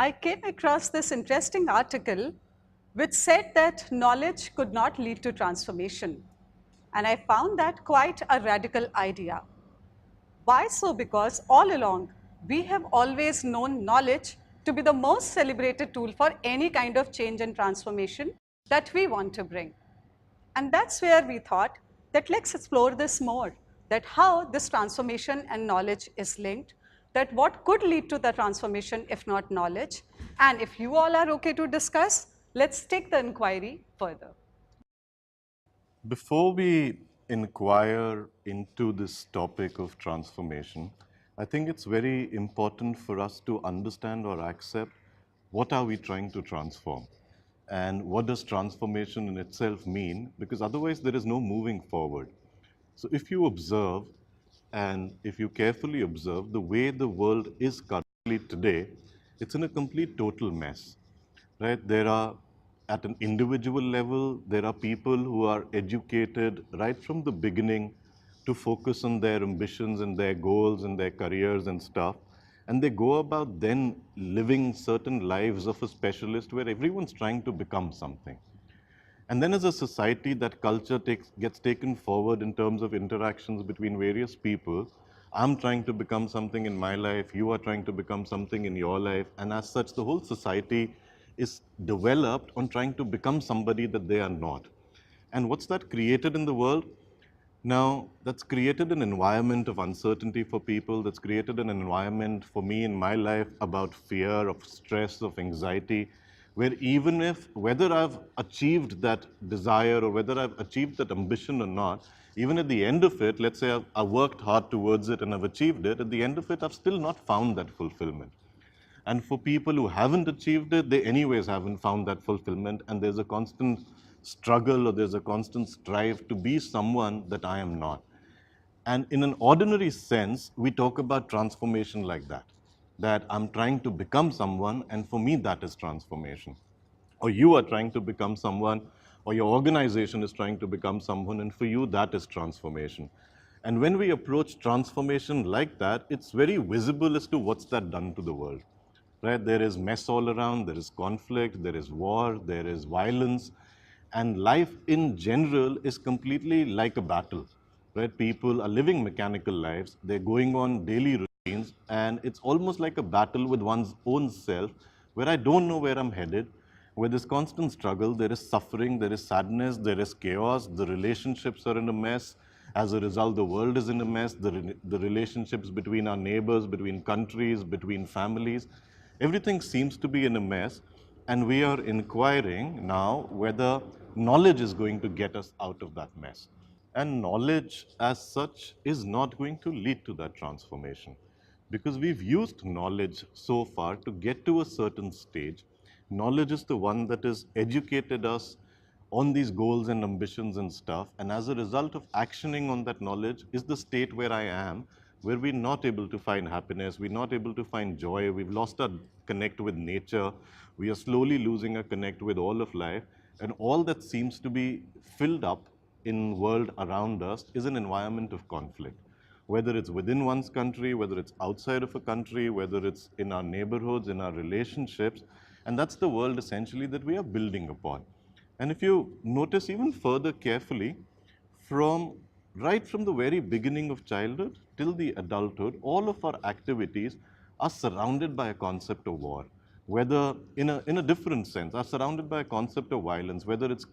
I came across this interesting article which said that knowledge could not lead to transformation. And I found that quite a radical idea. Why so? Because all along, we have always known knowledge to be the most celebrated tool for any kind of change and transformation that we want to bring. And that's where we thought that let's explore this more, that how this transformation and knowledge is linked, that what could lead to the transformation if not knowledge. And if you all are okay to discuss, let's take the inquiry further. Before we inquire into this topic of transformation, I think it's very important for us to understand or accept what are we trying to transform and what does transformation in itself mean, because otherwise there is no moving forward. So if you observe and if you carefully observe the way the world is currently today, it's in a complete total mess, right? There are, at an individual level, there are people who are educated right from the beginning to focus on their ambitions and their goals and their careers and stuff. And they go about then living certain lives of a specialist where everyone's trying to become something. And then as a society, that culture gets taken forward in terms of interactions between various people. I'm trying to become something in my life, you are trying to become something in your life, and as such, the whole society is developed on trying to become somebody that they are not. And what's that created in the world? Now, that's created an environment of uncertainty for people, that's created an environment for me in my life about fear, of stress, of anxiety, where even if, whether I've achieved that desire or whether I've achieved that ambition or not, even at the end of it, let's say I've worked hard towards it and I've achieved it, at the end of it, I've still not found that fulfillment. And for people who haven't achieved it, they anyways haven't found that fulfillment, and there's a constant struggle or there's a constant strive to be someone that I am not. And in an ordinary sense, we talk about transformation like that I'm trying to become someone, and for me, that is transformation. Or you are trying to become someone, or your organization is trying to become someone, and for you, that is transformation. And when we approach transformation like that, it's very visible as to what's that done to the world. Right? There is mess all around, there is conflict, there is war, there is violence, and life in general is completely like a battle. Right? People are living mechanical lives, they're going on daily routines, and it's almost like a battle with one's own self, where I don't know where I'm headed, where there's constant struggle, there is suffering, there is sadness, there is chaos, the relationships are in a mess. As a result, the world is in a mess, the relationships between our neighbors, between countries, between families, everything seems to be in a mess. And we are inquiring now whether knowledge is going to get us out of that mess. And knowledge as such is not going to lead to that transformation, because we've used knowledge so far to get to a certain stage. Knowledge is the one that has educated us on these goals and ambitions and stuff. And as a result of actioning on that knowledge is the state where I am, where we're not able to find happiness, we're not able to find joy, we've lost our connect with nature, we are slowly losing our connect with all of life. And all that seems to be filled up in world around us is an environment of conflict, whether it's within one's country, whether it's outside of a country, whether it's in our neighborhoods, in our relationships. And that's the world essentially that we are building upon. And if you notice even further carefully, from right from the very beginning of childhood till the adulthood, all of our activities are surrounded by a concept of war, whether in a different sense, are surrounded by a concept of violence, whether it's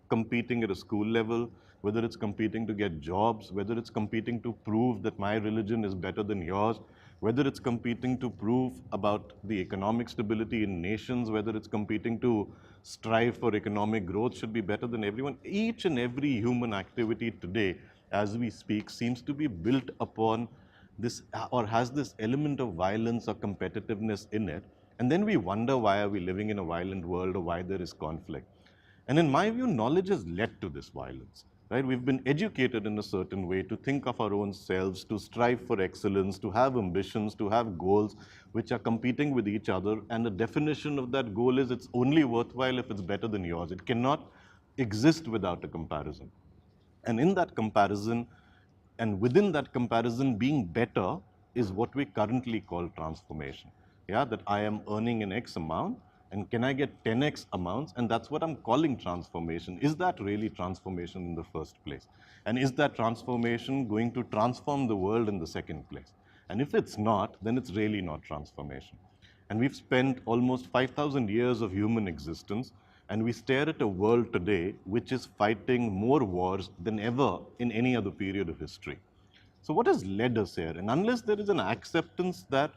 competing at a school level, whether it's competing to get jobs, whether it's competing to prove that my religion is better than yours, whether it's competing to prove about the economic stability in nations, whether it's competing to strive for economic growth should be better than everyone. Each and every human activity today, as we speak, seems to be built upon this or has this element of violence or competitiveness in it. And then we wonder, why are we living in a violent world, or why there is conflict? And in my view, knowledge has led to this violence. Right? We've been educated in a certain way to think of our own selves, to strive for excellence, to have ambitions, to have goals which are competing with each other. And the definition of that goal is it's only worthwhile if it's better than yours. It cannot exist without a comparison. And in that comparison, and within that comparison, being better is what we currently call transformation. yeah, that I am earning an X amount, and can I get 10x amounts? And that's what I'm calling transformation. Is that really transformation in the first place? And is that transformation going to transform the world in the second place? And if it's not, then it's really not transformation. And we've spent almost 5,000 years of human existence, and we stare at a world today which is fighting more wars than ever in any other period of history. So what has led us here? And unless there is an acceptance that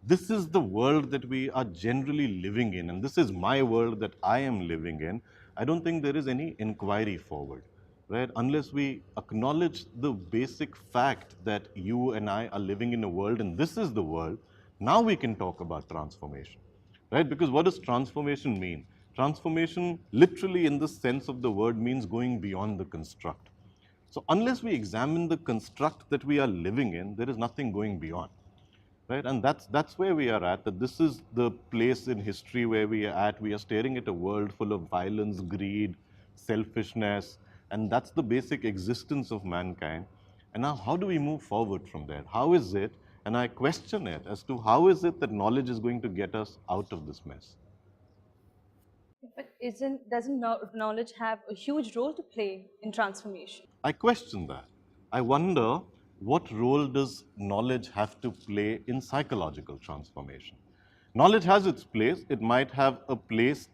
this is the world that we are generally living in, and this is my world that I am living in, I don't think there is any inquiry forward, right? Unless we acknowledge the basic fact that you and I are living in a world and this is the world, now we can talk about transformation, right? Because what does transformation mean? Transformation, literally in the sense of the word, means going beyond the construct. So unless we examine the construct that we are living in, there is nothing going beyond, right? And that's where we are at, that this is the place in history where we are at. We are staring at a world full of violence, greed, selfishness, and that's the basic existence of mankind. And now how do we move forward from there? How is it, and I question it as to how is it that knowledge is going to get us out of this mess? But doesn't knowledge have a huge role to play in transformation? I question that. I wonder, what role does knowledge have to play in psychological transformation? Knowledge has its place. It might have a place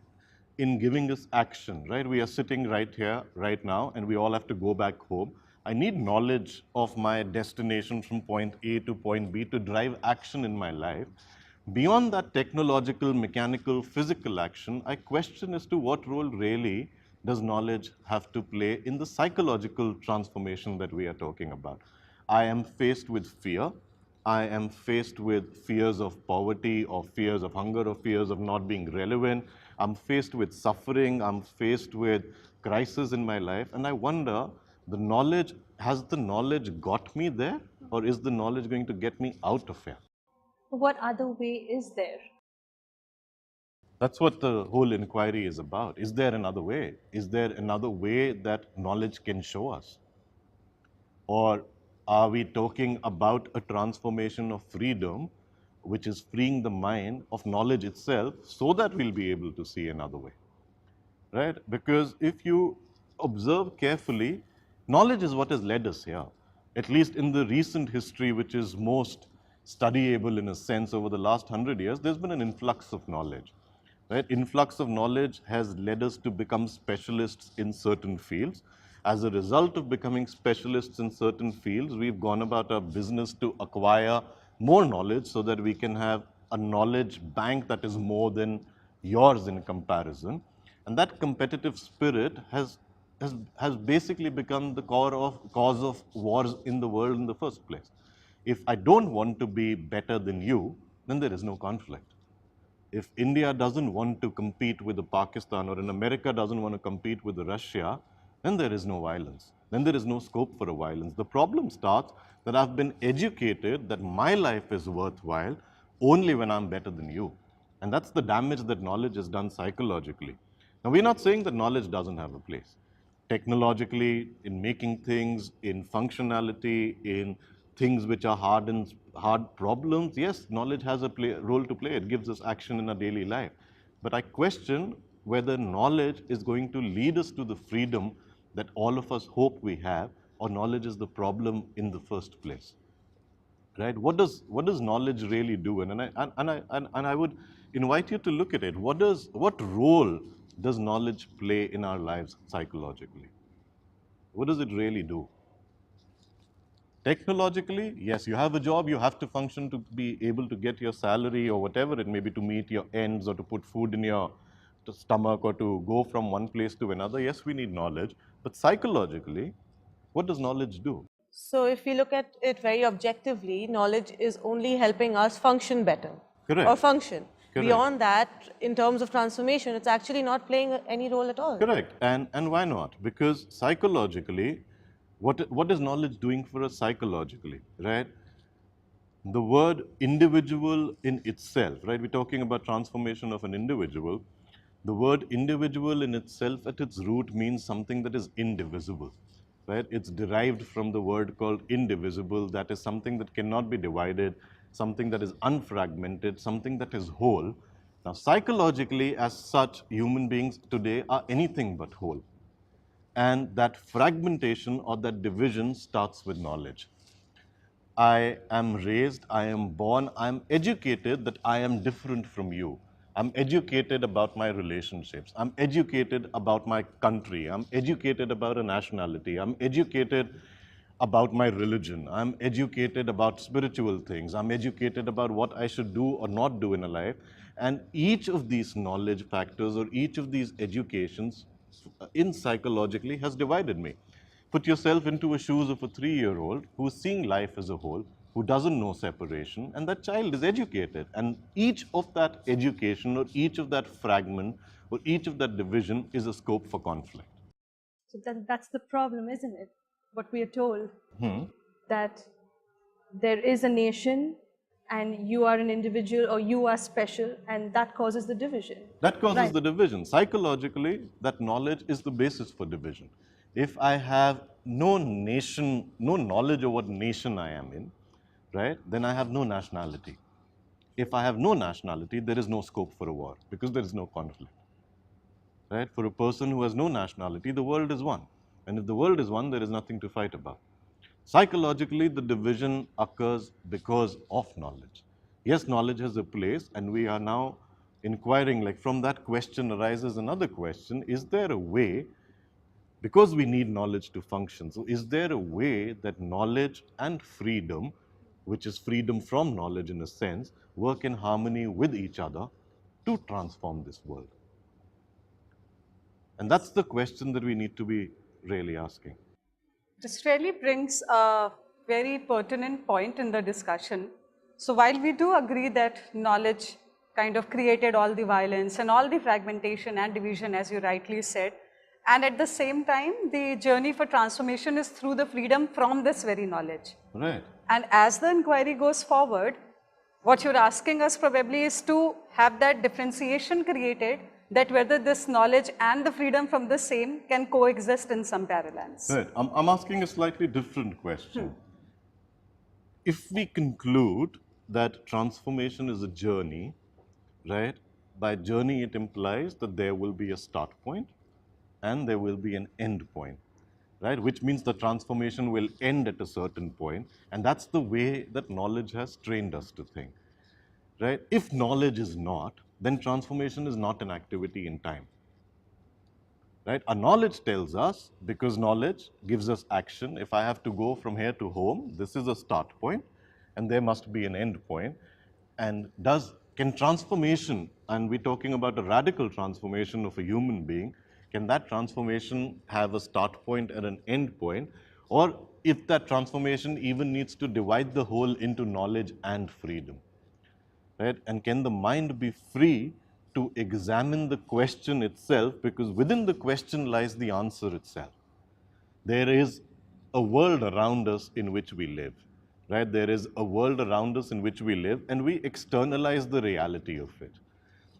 in giving us action, right? We are sitting right here, right now, and we all have to go back home. I need knowledge of my destination from point A to point B to drive action in my life. Beyond that technological, mechanical, physical action, I question as to what role really does knowledge have to play in the psychological transformation that we are talking about. I am faced with fear. I am faced with fears of poverty or fears of hunger or fears of not being relevant. I'm faced with suffering. I'm faced with crisis in my life. And I wonder, has the knowledge got me there, or is the knowledge going to get me out of here? What other way is there? That's what the whole inquiry is about. Is there another way? Is there another way that knowledge can show us? Or are we talking about a transformation of freedom, which is freeing the mind of knowledge itself so that we'll be able to see another way? Right? Because if you observe carefully, knowledge is what has led us here. At least in the recent history, which is most studyable in a sense over the last 100 years, there's been an influx of knowledge. Right? Influx of knowledge has led us to become specialists in certain fields. As a result of becoming specialists in certain fields, we've gone about our business to acquire more knowledge so that we can have a knowledge bank that is more than yours in comparison. And that competitive spirit has basically become the cause of wars in the world in the first place. If I don't want to be better than you, then there is no conflict. If India doesn't want to compete with the Pakistan, or in America doesn't want to compete with the Russia, then there is no violence. Then there is no scope for a violence. The problem starts that I've been educated that my life is worthwhile only when I'm better than you. And that's the damage that knowledge has done psychologically. Now, we're not saying that knowledge doesn't have a place. Technologically, in making things, in functionality, in things which are hard problems, yes, knowledge has a role to play. It gives us action in our daily life. But I question whether knowledge is going to lead us to the freedom that all of us hope we have, or knowledge is the problem in the first place. Right? What does knowledge really do? And I would invite you to look at it. What role does knowledge play in our lives psychologically? What does it really do? Technologically, yes, you have a job, you have to function to be able to get your salary or whatever it may be, to meet your ends or to put food in your stomach or to go from one place to another. Yes, we need knowledge. But psychologically, what does knowledge do? So, if we look at it very objectively, knowledge is only helping us function better or Correct. function. Correct. Beyond that, in terms of transformation, it's actually not playing any role at all. Correct. And why not? Because psychologically, what is knowledge doing for us psychologically, right? The word individual in itself, right? We're talking about transformation of an individual. The word individual in itself at its root means something that is indivisible, right? It's derived from the word called indivisible, that is something that cannot be divided, something that is unfragmented, something that is whole. Now, psychologically, as such, human beings today are anything but whole. And that fragmentation or that division starts with knowledge. I am raised, I am born, I am educated that I am different from you. I'm educated about my relationships. I'm educated about my country. I'm educated about a nationality. I'm educated about my religion. I'm educated about spiritual things. I'm educated about what I should do or not do in a life. And each of these knowledge factors or each of these educations in psychologically has divided me. Put yourself into the shoes of a 3-year-old who's seeing life as a whole, who doesn't know separation, and that child is educated. And each of that education or each of that fragment or each of that division is a scope for conflict. So that's the problem, isn't it? What we are told, that there is a nation and you are an individual or you are special, and that causes the division. That causes Right. the division. Psychologically, that knowledge is the basis for division. If I have no nation, no knowledge of what nation I am in, right, then I have no nationality. If I have no nationality, there is no scope for a war because there is no conflict. Right? For a person who has no nationality, the world is one. And if the world is one, there is nothing to fight about. Psychologically, the division occurs because of knowledge. Yes, knowledge has a place, and we are now inquiring, like from that question arises another question, is there a way, because we need knowledge to function, so is there a way that knowledge and freedom, which is freedom from knowledge in a sense, work in harmony with each other to transform this world? And that's the question that we need to be really asking. This really brings a very pertinent point in the discussion. So while we do agree that knowledge kind of created all the violence and all the fragmentation and division, as you rightly said, and at the same time, the journey for transformation is through the freedom from this very knowledge. Right. And as the inquiry goes forward, what you're asking us probably is to have that differentiation created, that whether this knowledge and the freedom from the same can coexist in some parallels. Right. I'm asking a slightly different question. If we conclude that transformation is a journey, right? By journey, it implies that there will be a start point and there will be an end point, right? Which means the transformation will end at a certain point, and that's the way that knowledge has trained us to think, right? If knowledge is not, then transformation is not an activity in time. Right? Our knowledge tells us, because knowledge gives us action. If I have to go from here to home, this is a start point, and there must be an end point. And can transformation, and we're talking about a radical transformation of a human being, can that transformation have a start point and an end point? Or if that transformation even needs to divide the whole into knowledge and freedom? Right? And can the mind be free to examine the question itself, because within the question lies the answer itself. There is a world around us in which we live, right? There is a world around us in which we live, and we externalize the reality of it.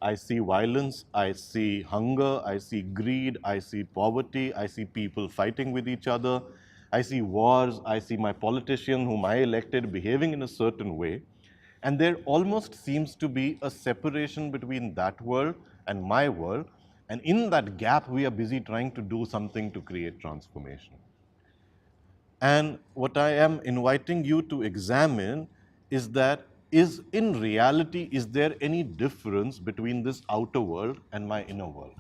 I see violence, I see hunger, I see greed, I see poverty, I see people fighting with each other, I see wars, I see my politician whom I elected behaving in a certain way. And there almost seems to be a separation between that world and my world. And in that gap, we are busy trying to do something to create transformation. And what I am inviting you to examine is that, in reality, is there any difference between this outer world and my inner world?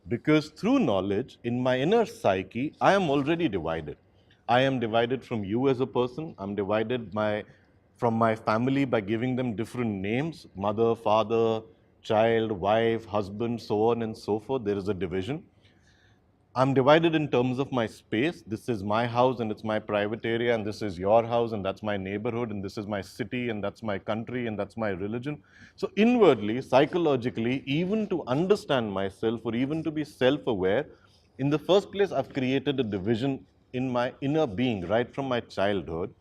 Because through knowledge, in my inner psyche, I am already divided. I am divided from you as a person. I'm divided from my family by giving them different names: mother, father, child, wife, husband, so on and so forth. There is a division. I'm divided in terms of my space. This is my house and it's my private area, and this is your house and that's my neighborhood, and this is my city and that's my country and that's my religion. So inwardly, psychologically, even to understand myself or even to be self-aware, in the first place, I've created a division in my inner being right from my childhood.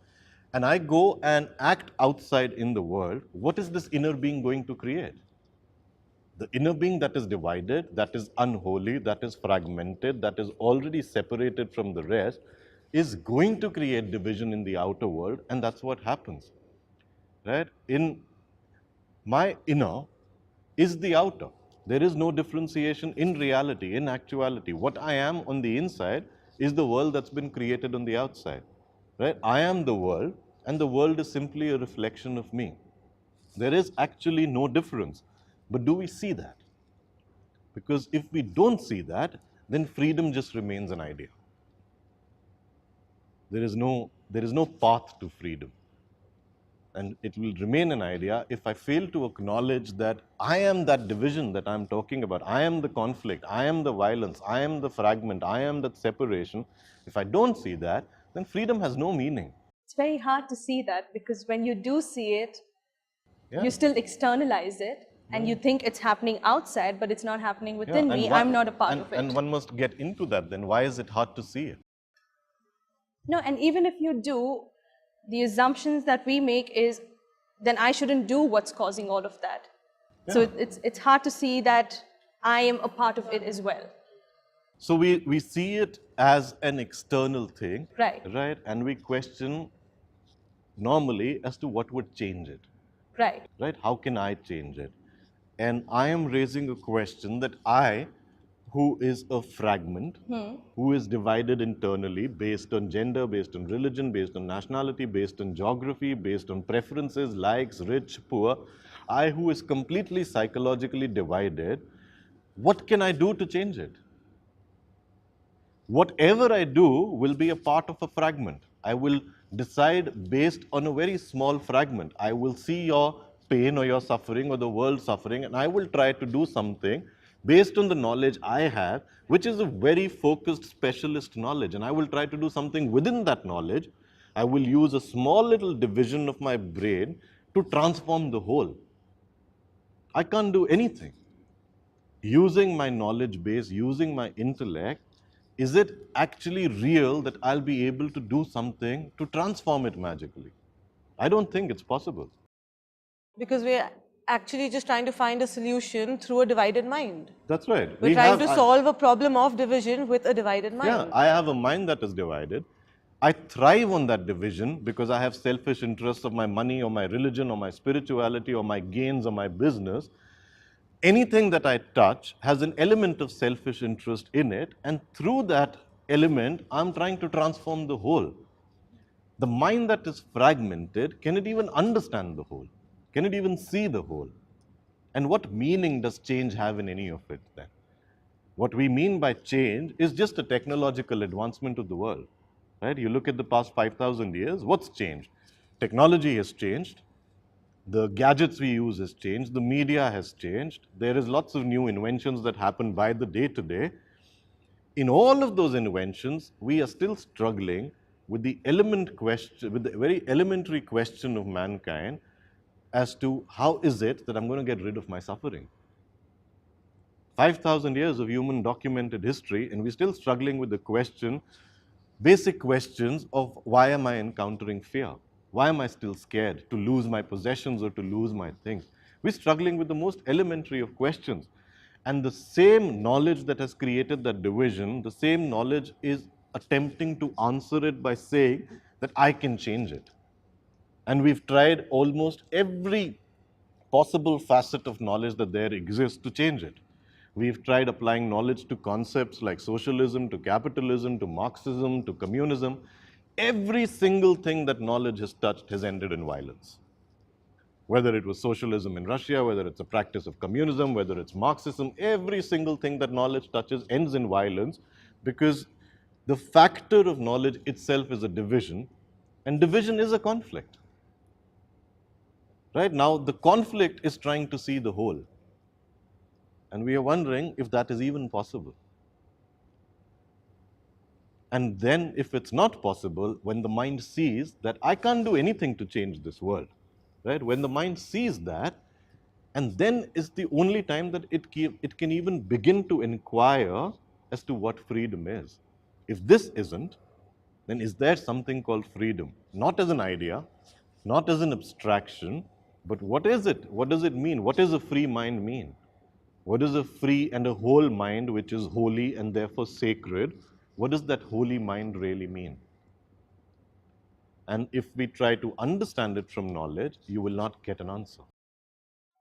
And I go and act outside in the world. What is this inner being going to create? The inner being that is divided, that is unholy, that is fragmented, that is already separated from the rest, is going to create division in the outer world, and that's what happens. right? In my inner is the outer. There is no differentiation in reality, in actuality. What I am on the inside is the world that's been created on the outside, right? I am the world, and the world is simply a reflection of me. There is actually no difference. But do we see that? Because if we don't see that, then freedom just remains an idea. There is no path to freedom. And it will remain an idea if I fail to acknowledge that I am that division that I'm talking about. I am the conflict. I am the violence. I am the fragment. I am that separation. If I don't see that, then freedom has no meaning. It's very hard to see that, because when you do see it, Yeah. you still externalize it and you think it's happening outside, but it's not happening Yeah, within me. I'm not a part of it. And one must get into that then. Why is it hard to see it? No, and even if you do, the assumptions that we make is, then I shouldn't do what's causing all of that. So Yeah. it's hard to see that I am a part of it as well. So we see it as an external thing, Right. right? And we question normally as to what would change it. Right. Right? How can I change it? And I am raising a question that I, who is a fragment, who is divided internally based on gender, based on religion, based on nationality, based on geography, based on preferences, likes, rich, poor, I, who is completely psychologically divided, what can I do to change it? Whatever I do will be a part of a fragment. I will decide based on a very small fragment. I will see your pain or your suffering or the world suffering, and I will try to do something based on the knowledge I have, which is a very focused specialist knowledge. And I will try to do something within that knowledge. I will use a small little division of my brain to transform the whole. I can't do anything. Using my knowledge base, using my intellect, is it actually real that I'll be able to do something to transform it magically? I don't think it's possible. Because we're actually just trying to find a solution through a divided mind. That's right. We're trying to solve a problem of division with a divided mind. Yeah, I have a mind that is divided. I thrive on that division because I have selfish interests of my money or my religion or my spirituality or my gains or my business. Anything that I touch has an element of selfish interest in it, and through that element, I'm trying to transform the whole. The mind that is fragmented, can it even understand the whole? Can it even see the whole? And what meaning does change have in any of it then? What we mean by change is just a technological advancement of the world, right? You look at the past 5,000 years, what's changed? Technology has changed. The gadgets we use has changed. The media has changed. There is lots of new inventions that happen by the day to day. In all of those inventions, we are still struggling with the very elementary question of mankind as to how is it that I'm going to get rid of my suffering. 5,000 years of human documented history, and we're still struggling with the question, basic questions of why am I encountering fear? Why am I still scared to lose my possessions or to lose my things? We're struggling with the most elementary of questions. And the same knowledge that has created that division, the same knowledge is attempting to answer it by saying that I can change it. And we've tried almost every possible facet of knowledge that there exists to change it. We've tried applying knowledge to concepts like socialism, to capitalism, to Marxism, to communism. Every single thing that knowledge has touched has ended in violence. Whether it was socialism in Russia, whether it's a practice of communism, whether it's Marxism, every single thing that knowledge touches ends in violence because the factor of knowledge itself is a division, and division is a conflict. Right now, the conflict is trying to see the whole. And we are wondering if that is even possible. And then, if it's not possible, when the mind sees that I can't do anything to change this world, right? When the mind sees that, and then is the only time that it can even begin to inquire as to what freedom is. If this isn't, then is there something called freedom? Not as an idea, not as an abstraction, but what is it? What does it mean? What does a free mind mean? What is a free and a whole mind which is holy and therefore sacred? What does that holy mind really mean? And if we try to understand it from knowledge, you will not get an answer.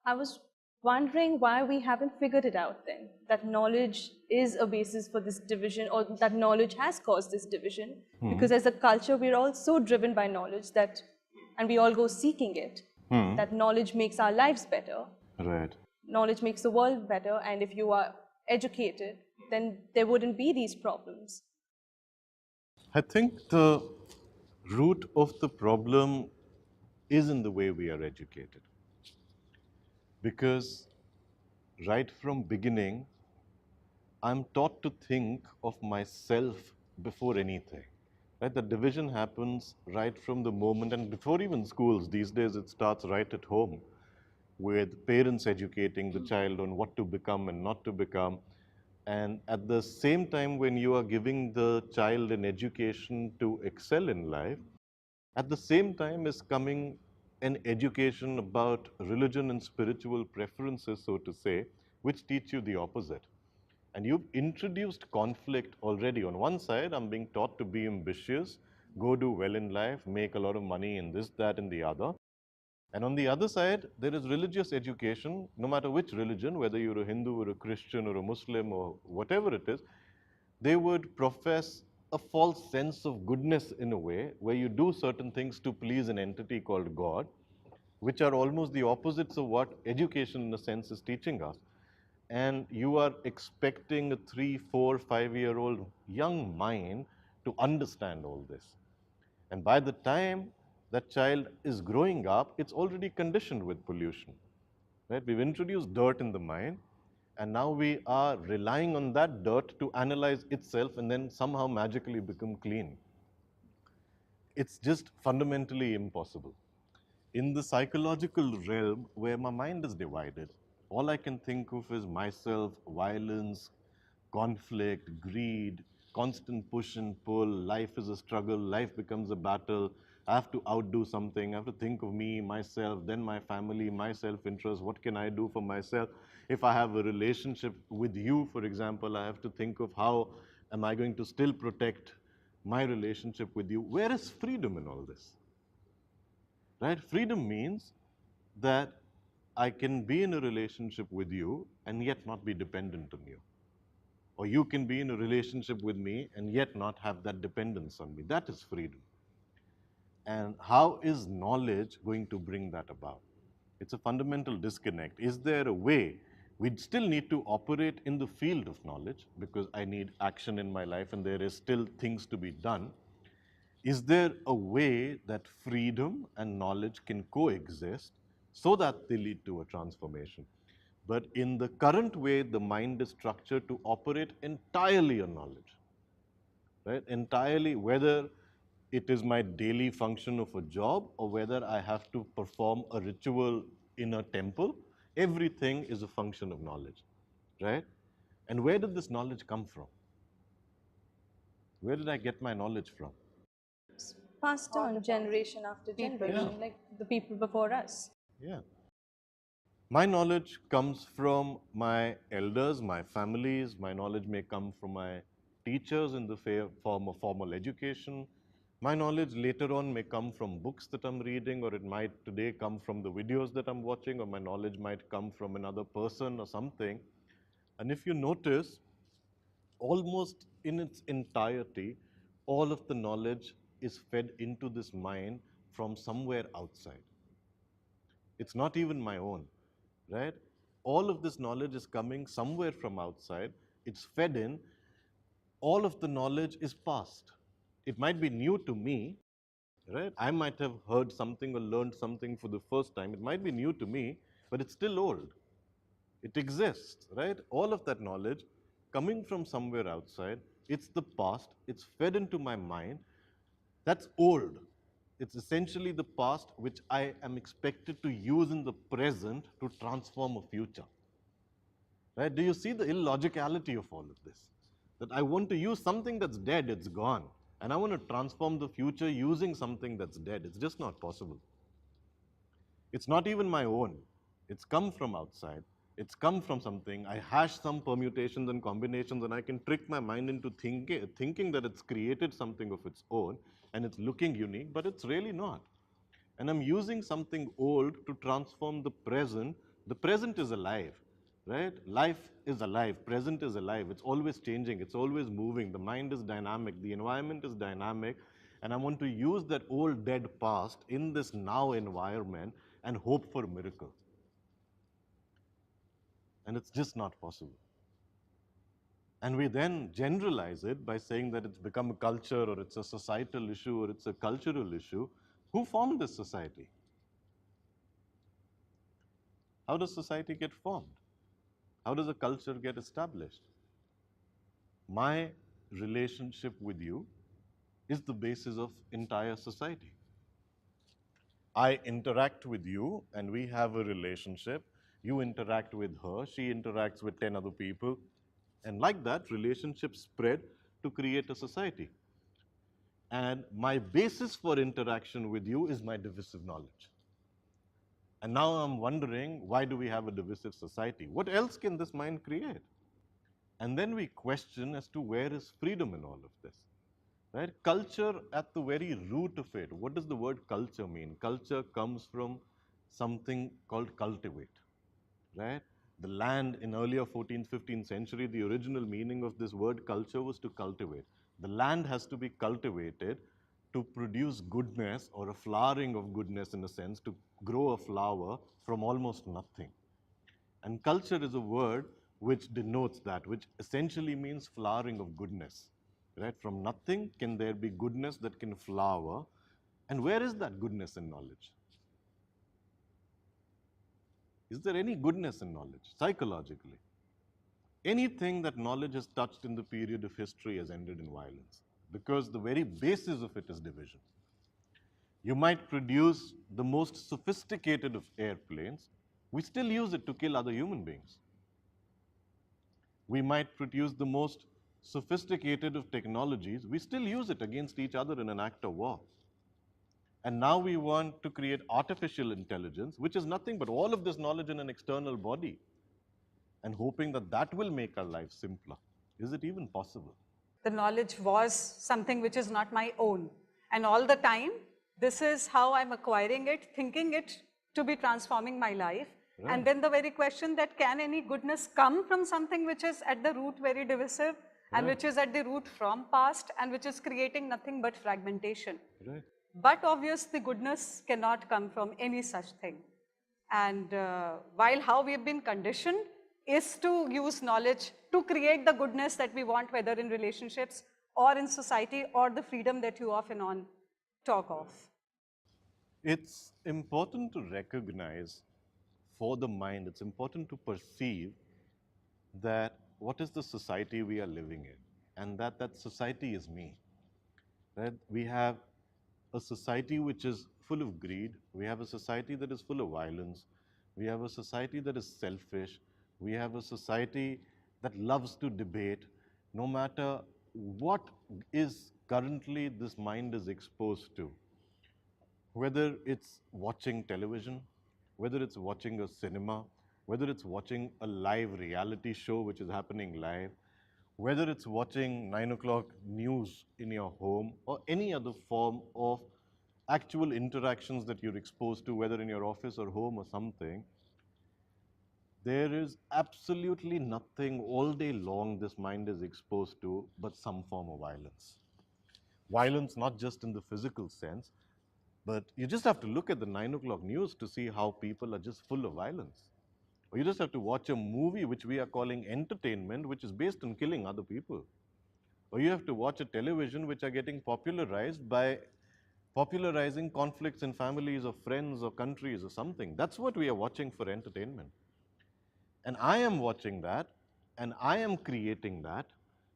I was wondering why we haven't figured it out then, that knowledge is a basis for this division, or that knowledge has caused this division. Because as a culture, we're all so driven by knowledge that, and we all go seeking it, that knowledge makes our lives better. Right. Knowledge makes the world better, and if you are educated, then there wouldn't be these problems. I think the root of the problem is in the way we are educated. Because right from beginning, I'm taught to think of myself before anything. Right? The division happens right from the moment, and before even schools. These days, it starts right at home, with parents educating the child on what to become and not to become. And at the same time, when you are giving the child an education to excel in life, at the same time is coming an education about religion and spiritual preferences, so to say, which teach you the opposite. And you've introduced conflict already. On one side, I'm being taught to be ambitious, go do well in life, make a lot of money in this, that, and the other. And on the other side, there is religious education, no matter which religion, whether you're a Hindu or a Christian or a Muslim or whatever it is, they would profess a false sense of goodness in a way, where you do certain things to please an entity called God, which are almost the opposites of what education, in a sense, is teaching us. And you are expecting a 3, 4, 5-year-old young mind to understand all this. And by the time that child is growing up, it's already conditioned with pollution. Right? We've introduced dirt in the mind, and now we are relying on that dirt to analyze itself and then somehow magically become clean. It's just fundamentally impossible. In the psychological realm where my mind is divided, all I can think of is myself, violence, conflict, greed, constant push and pull. Life is a struggle, life becomes a battle. I have to outdo something, I have to think of me, myself, then my family, my self interest. What can I do for myself? If I have a relationship with you, for example, I have to think of how am I going to still protect my relationship with you. Where is freedom in all this? Right? Freedom means that I can be in a relationship with you and yet not be dependent on you. Or you can be in a relationship with me and yet not have that dependence on me. That is freedom. And how is knowledge going to bring that about? It's a fundamental disconnect. Is there a way? We still need to operate in the field of knowledge because I need action in my life and there is still things to be done. Is there a way that freedom and knowledge can coexist so that they lead to a transformation? But in the current way, the mind is structured to operate entirely on knowledge, right? Entirely, whether it is my daily function of a job or whether I have to perform a ritual in a temple, everything is a function of knowledge, right? And where did this knowledge come from? Where did I get my knowledge from? It's passed on generation after generation, like the people before us. Yeah. My knowledge comes from my elders, my families. My knowledge may come from my teachers in the form of formal education. My knowledge later on may come from books that I'm reading, or it might today come from the videos that I'm watching, or my knowledge might come from another person or something. And if you notice, almost in its entirety, all of the knowledge is fed into this mind from somewhere outside. It's not even my own, right? All of this knowledge is coming somewhere from outside. It's fed in. All of the knowledge is past. It might be new to me, right? I might have heard something or learned something for the first time. It might be new to me, but it's still old. It exists, right? All of that knowledge coming from somewhere outside. It's the past. It's fed into my mind. That's old. It's essentially the past which I am expected to use in the present to transform a future. Right? Do you see the illogicality of all of this? That I want to use something that's dead, it's gone. And I want to transform the future using something that's dead. It's just not possible. It's not even my own. It's come from outside. It's come from something. I hash some permutations and combinations, and I can trick my mind into thinking that it's created something of its own. and it's looking unique, but it's really not. And I'm using something old to transform the present. The present is alive, right? Life is alive, present is alive. It's always changing, it's always moving. The mind is dynamic, the environment is dynamic, and I want to use that old dead past in this now environment and hope for miracles. And it's just not possible. And we then generalize it by saying that it's become a culture or it's a societal issue or it's a cultural issue. Who formed this society? How does society get formed? How does a culture get established? My relationship with you is the basis of entire society. I interact with you and we have a relationship. You interact with her, she interacts with 10 other people. And like that, relationships spread to create a society. And my basis for interaction with you is my divisive knowledge. And now I'm wondering, why do we have a divisive society? What else can this mind create? And then we question as to where is freedom in all of this, right? Culture at the very root of it. What does the word culture mean? Culture comes from something called cultivate, right? The land in earlier 14th, 15th century, the original meaning of this word culture was to cultivate. The land has to be cultivated to produce goodness or a flowering of goodness in a sense, to grow a flower from almost nothing. And culture is a word which denotes that, which essentially means flowering of goodness, right? From nothing can there be goodness that can flower. And where is that goodness in knowledge? Is there any goodness in knowledge, psychologically? Anything that knowledge has touched in the period of history has ended in violence, because the very basis of it is division. You might produce the most sophisticated of airplanes, we still use it to kill other human beings. We might produce the most sophisticated of technologies, we still use it against each other in an act of war. And now we want to create artificial intelligence, which is nothing but all of this knowledge in an external body, and hoping that that will make our lives simpler. Is it even possible? The knowledge was something which is not my own. And all the time, this is how I'm acquiring it, thinking it to be transforming my life. Right. And then the very question that can any goodness come from something which is at the root very divisive, and which is at the root from past, and which is creating nothing but fragmentation. Right. But obviously, goodness cannot come from any such thing. And while how we have been conditioned is to use knowledge to create the goodness that we want, whether in relationships or in society, or the freedom that you often on talk of. It's important to recognize for the mind, it's important to perceive that what is the society we are living in, and that society is me. Right? We have a society which is full of greed, we have a society that is full of violence, we have a society that is selfish, we have a society that loves to debate. No matter what is currently this mind is exposed to, whether it's watching television, whether it's watching a cinema, whether it's watching a live reality show which is happening live, whether it's watching 9 o'clock news in your home or any other form of actual interactions that you're exposed to, whether in your office or home or something, there is absolutely nothing all day long this mind is exposed to but some form of violence. Violence not just in the physical sense, but you just have to look at the 9 o'clock news to see how people are just full of violence. Or you just have to watch a movie which we are calling entertainment, which is based on killing other people. Or you have to watch a television which are getting popularized by popularizing conflicts in families or friends or countries or something. That's what we are watching for entertainment. And I am watching that, and I am creating that.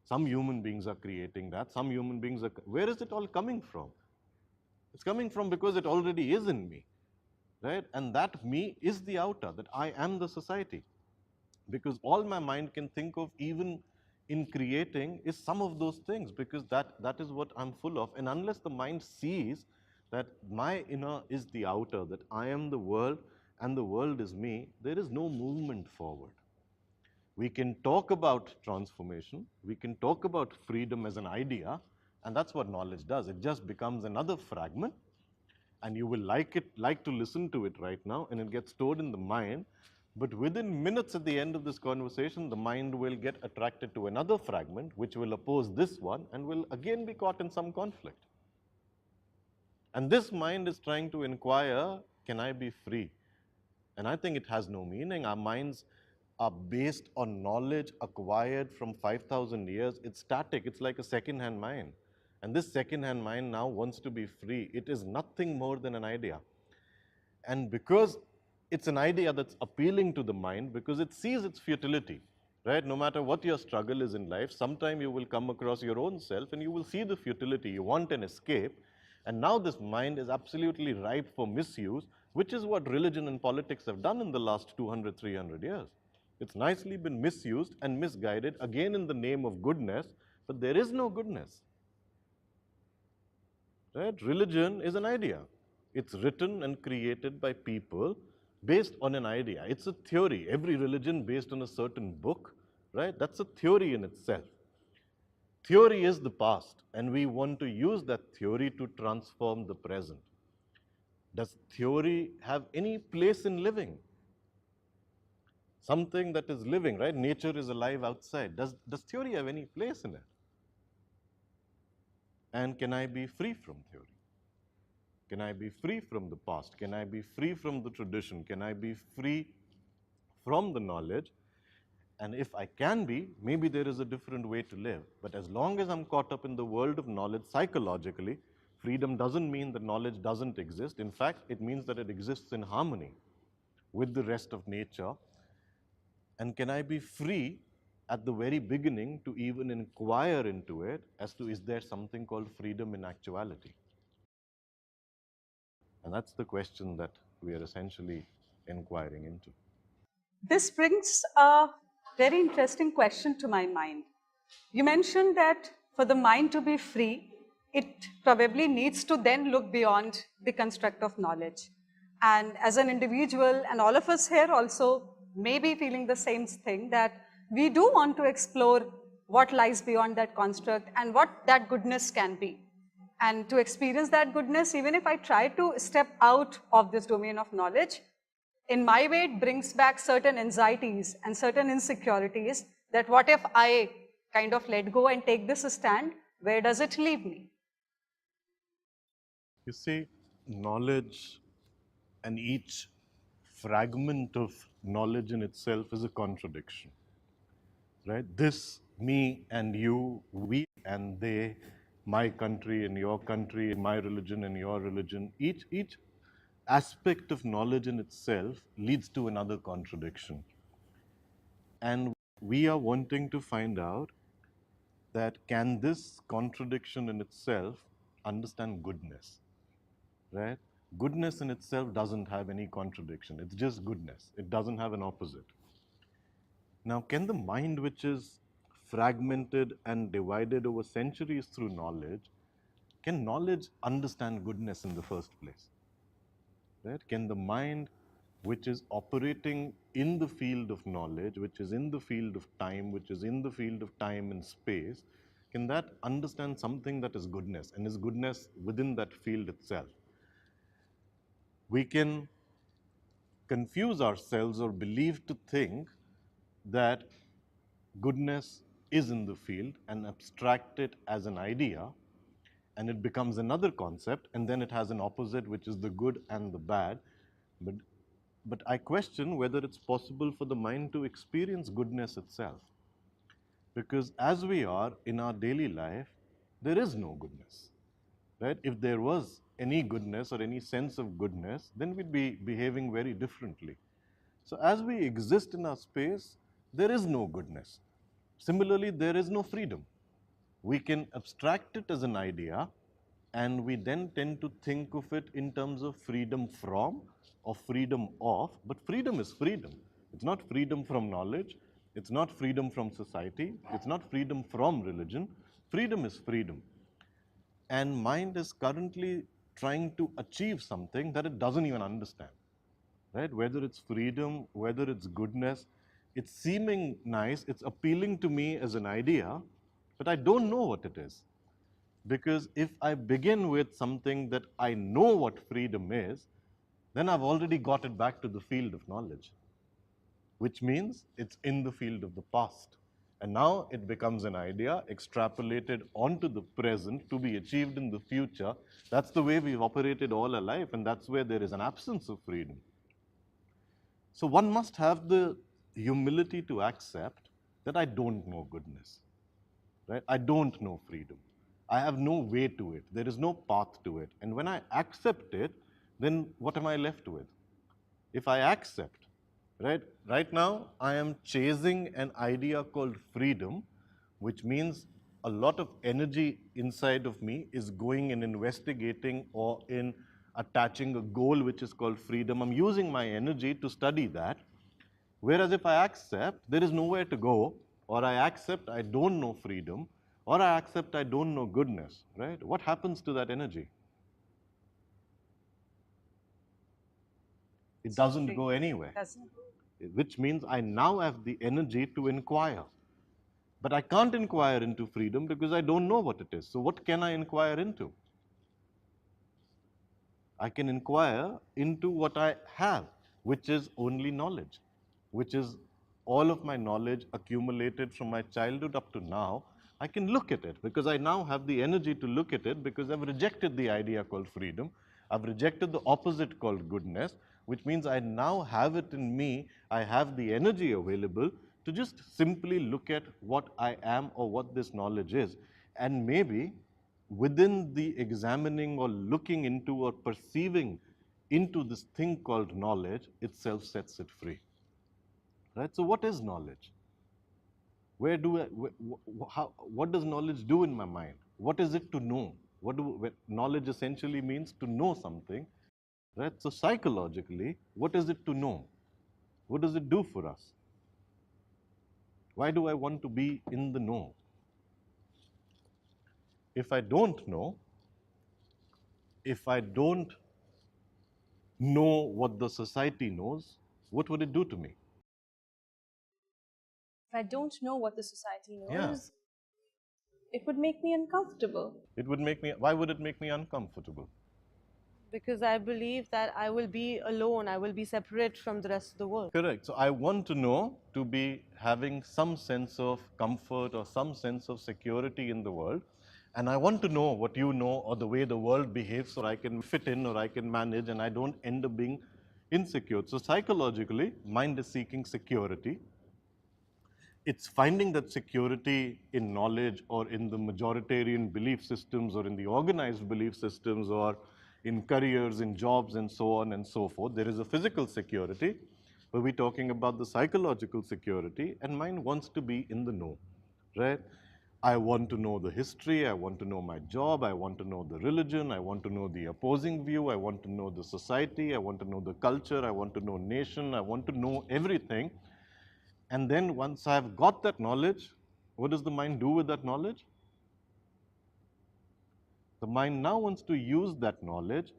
Some human beings are creating that. Some human beings are. Where is it all coming from? It's coming from because it already is in me, right? And that me is the outer, that I am the society. Because all my mind can think of, even in creating, is some of those things, because that is what I'm full of. And unless the mind sees that my inner is the outer, that I am the world and the world is me, there is no movement forward. We can talk about transformation, we can talk about freedom as an idea, And that's what knowledge does. It just becomes another fragment, and you will like to listen to it right now, and it gets stored in the mind. But within minutes at the end of this conversation, the mind will get attracted to another fragment, which will oppose this one, and will again be caught in some conflict. And this mind is trying to inquire, can I be free? And I think it has no meaning. Our minds are based on knowledge acquired from 5,000 years. It's static. It's like a second-hand mind. And this second-hand mind now wants to be free. It is nothing more than an idea. And because it's an idea that's appealing to the mind, because it sees its futility, right? No matter what your struggle is in life, sometime you will come across your own self and you will see the futility. You want an escape. And now this mind is absolutely ripe for misuse, which is what religion and politics have done in the last 200, 300 years. It's nicely been misused and misguided, again in the name of goodness, but there is no goodness. Right? Religion is an idea. It's written and created by people based on an idea. It's a theory. Every religion based on a certain book, right? That's a theory in itself. Theory is the past, and we want to use that theory to transform the present. Does theory have any place in living? Something that is living, right? Nature is alive outside. Does theory have any place in it? And can I be free from theory? Can I be free from the past? Can I be free from the tradition? Can I be free from the knowledge? And if I can be, maybe there is a different way to live. But as long as I'm caught up in the world of knowledge psychologically, freedom doesn't mean that knowledge doesn't exist. In fact, it means that it exists in harmony with the rest of nature. And can I be free at the very beginning to even inquire into it as to, is there something called freedom in actuality? And that's the question that we are essentially inquiring into. This brings a very interesting question to my mind. You mentioned that for the mind to be free, it probably needs to then look beyond the construct of knowledge. And as an individual, and all of us here also may be feeling the same thing, that we do want to explore what lies beyond that construct and what that goodness can be. And to experience that goodness, even if I try to step out of this domain of knowledge, in my way, it brings back certain anxieties and certain insecurities that what if I kind of let go and take this stand, where does it leave me? You see, knowledge and each fragment of knowledge in itself is a contradiction, right? This, me and you, we and they, my country and your country, my religion and your religion, each aspect of knowledge in itself leads to another contradiction. And we are wanting to find out that can this contradiction in itself understand goodness, right? Goodness in itself doesn't have any contradiction. It's just goodness. It doesn't have an opposite. Now, can the mind, which is fragmented and divided over centuries through knowledge, can knowledge understand goodness in the first place? Right? Can the mind, which is operating in the field of knowledge, which is in the field of time, which is in the field of time and space, can that understand something that is goodness and is goodness within that field itself? We can confuse ourselves or believe to think that goodness is in the field and abstract it as an idea, and it becomes another concept, and then it has an opposite, which is the good and the bad. But I question whether it's possible for the mind to experience goodness itself. Because as we are in our daily life, there is no goodness, right? If there was any goodness or any sense of goodness, then we'd be behaving very differently. So as we exist in our space, there is no goodness. Similarly, there is no freedom. We can abstract it as an idea, and we then tend to think of it in terms of freedom from or freedom of, but freedom is freedom. It's not freedom from knowledge, it's not freedom from society, it's not freedom from religion. Freedom is freedom. And mind is currently trying to achieve something that it doesn't even understand, right? Whether it's freedom, whether it's goodness, it's seeming nice, it's appealing to me as an idea, but I don't know what it is. Because if I begin with something that I know what freedom is, then I've already got it back to the field of knowledge, which means it's in the field of the past. And now it becomes an idea extrapolated onto the present to be achieved in the future. That's the way we've operated all our life, and that's where there is an absence of freedom. So one must have the humility to accept that I don't know goodness, right? I don't know freedom. I have no way to it. There is no path to it. And when I accept it, then what am I left with? If I accept, right now I am chasing an idea called freedom, which means a lot of energy inside of me is going in investigating or in attaching a goal which is called freedom. I'm using my energy to study that. Whereas if I accept there is nowhere to go, or I accept I don't know freedom, or I accept I don't know goodness, right? What happens to that energy? It doesn't go anywhere. Doesn't. Which means I now have the energy to inquire. But I can't inquire into freedom because I don't know what it is. So what can I inquire into? I can inquire into what I have, which is only knowledge, which is all of my knowledge accumulated from my childhood up to now. I can look at it because I now have the energy to look at it because I've rejected the idea called freedom. I've rejected the opposite called goodness, which means I now have it in me. I have the energy available to just simply look at what I am or what this knowledge is. And maybe within the examining or looking into or perceiving into this thing called knowledge itself sets it free. Right? So what is knowledge? Where do I, how, what does knowledge do in my mind? What is it to know? Knowledge essentially means to know something, right? So psychologically, what is it to know? What does it do for us? Why do I want to be in the know? If I don't know, if I don't know what the society knows, what would it do to me? If I don't know what the society Yeah. knows, it would make me uncomfortable. It would make me, why would it make me uncomfortable? Because I believe that I will be alone, I will be separate from the rest of the world. Correct. So I want to know to be having some sense of comfort or some sense of security in the world. And I want to know what you know or the way the world behaves so I can fit in or I can manage and I don't end up being insecure. So psychologically, mind is seeking security. It's finding that security in knowledge or in the majoritarian belief systems or in the organized belief systems or in careers, in jobs, and so on and so forth. There is a physical security, but we're talking about the psychological security, and mind wants to be in the know, right? I want to know the history, I want to know my job, I want to know the religion, I want to know the opposing view, I want to know the society, I want to know the culture, I want to know nation, I want to know everything. And then once I've got that knowledge, what does the mind do with that knowledge? The mind now wants to use that knowledge,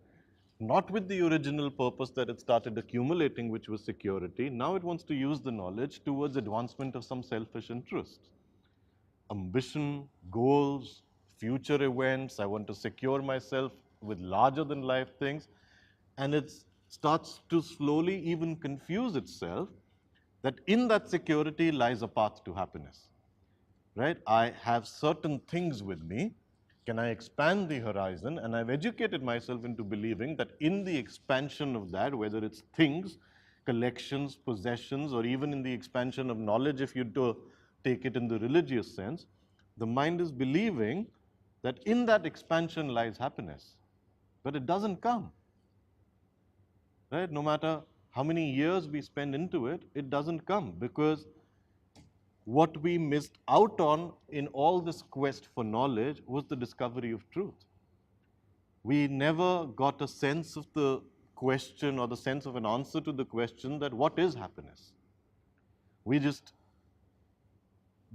not with the original purpose that it started accumulating, which was security. Now it wants to use the knowledge towards advancement of some selfish interests. Ambition, goals, future events. I want to secure myself with larger than life things. And it starts to slowly even confuse itself that in that security lies a path to happiness. Right? I have certain things with me. Can I expand the horizon? And I've educated myself into believing that in the expansion of that, whether it's things, collections, possessions, or even in the expansion of knowledge, if you take it in the religious sense, the mind is believing that in that expansion lies happiness. But it doesn't come. Right? No matter how many years we spend into it, it doesn't come because what we missed out on in all this quest for knowledge was the discovery of truth. We never got a sense of the question or the sense of an answer to the question that what is happiness? We just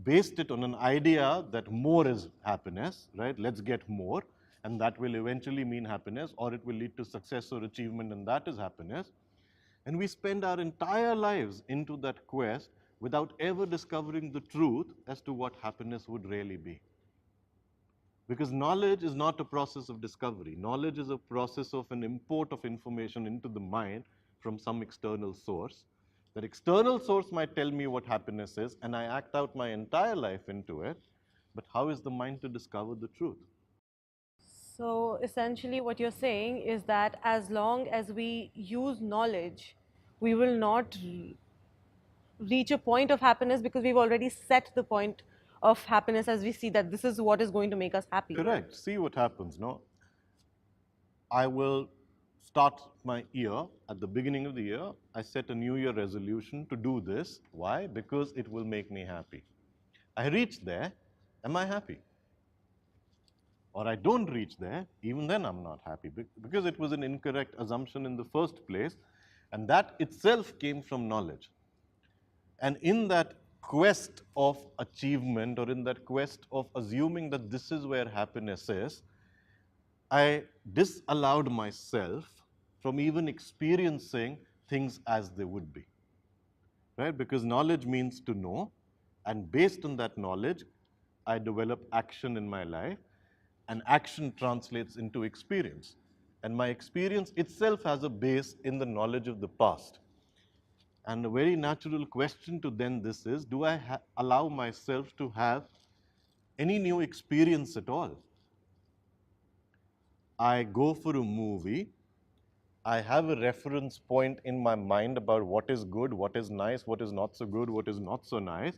based it on an idea that more is happiness, right? Let's get more, and that will eventually mean happiness, or it will lead to success or achievement, and that is happiness. And we spend our entire lives into that quest without ever discovering the truth as to what happiness would really be. Because knowledge is not a process of discovery. Knowledge is a process of an import of information into the mind from some external source. That external source might tell me what happiness is, and I act out my entire life into it. But how is the mind to discover the truth? So essentially what you're saying is that as long as we use knowledge, we will not reach a point of happiness because we've already set the point of happiness as we see that this is what is going to make us happy. Correct. See what happens, no? I will start my year at the beginning of the year. I set a New Year resolution to do this. Why? Because it will make me happy. I reach there, am I happy? Or I don't reach there, even then I'm not happy because it was an incorrect assumption in the first place, and that itself came from knowledge. And in that quest of achievement, or in that quest of assuming that this is where happiness is, I disallowed myself from even experiencing things as they would be. Right? Because knowledge means to know, and based on that knowledge, I develop action in my life, and action translates into experience. And my experience itself has a base in the knowledge of the past. And a very natural question to then this is, do I allow myself to have any new experience at all? I go for a movie, I have a reference point in my mind about what is good, what is nice, what is not so good, what is not so nice.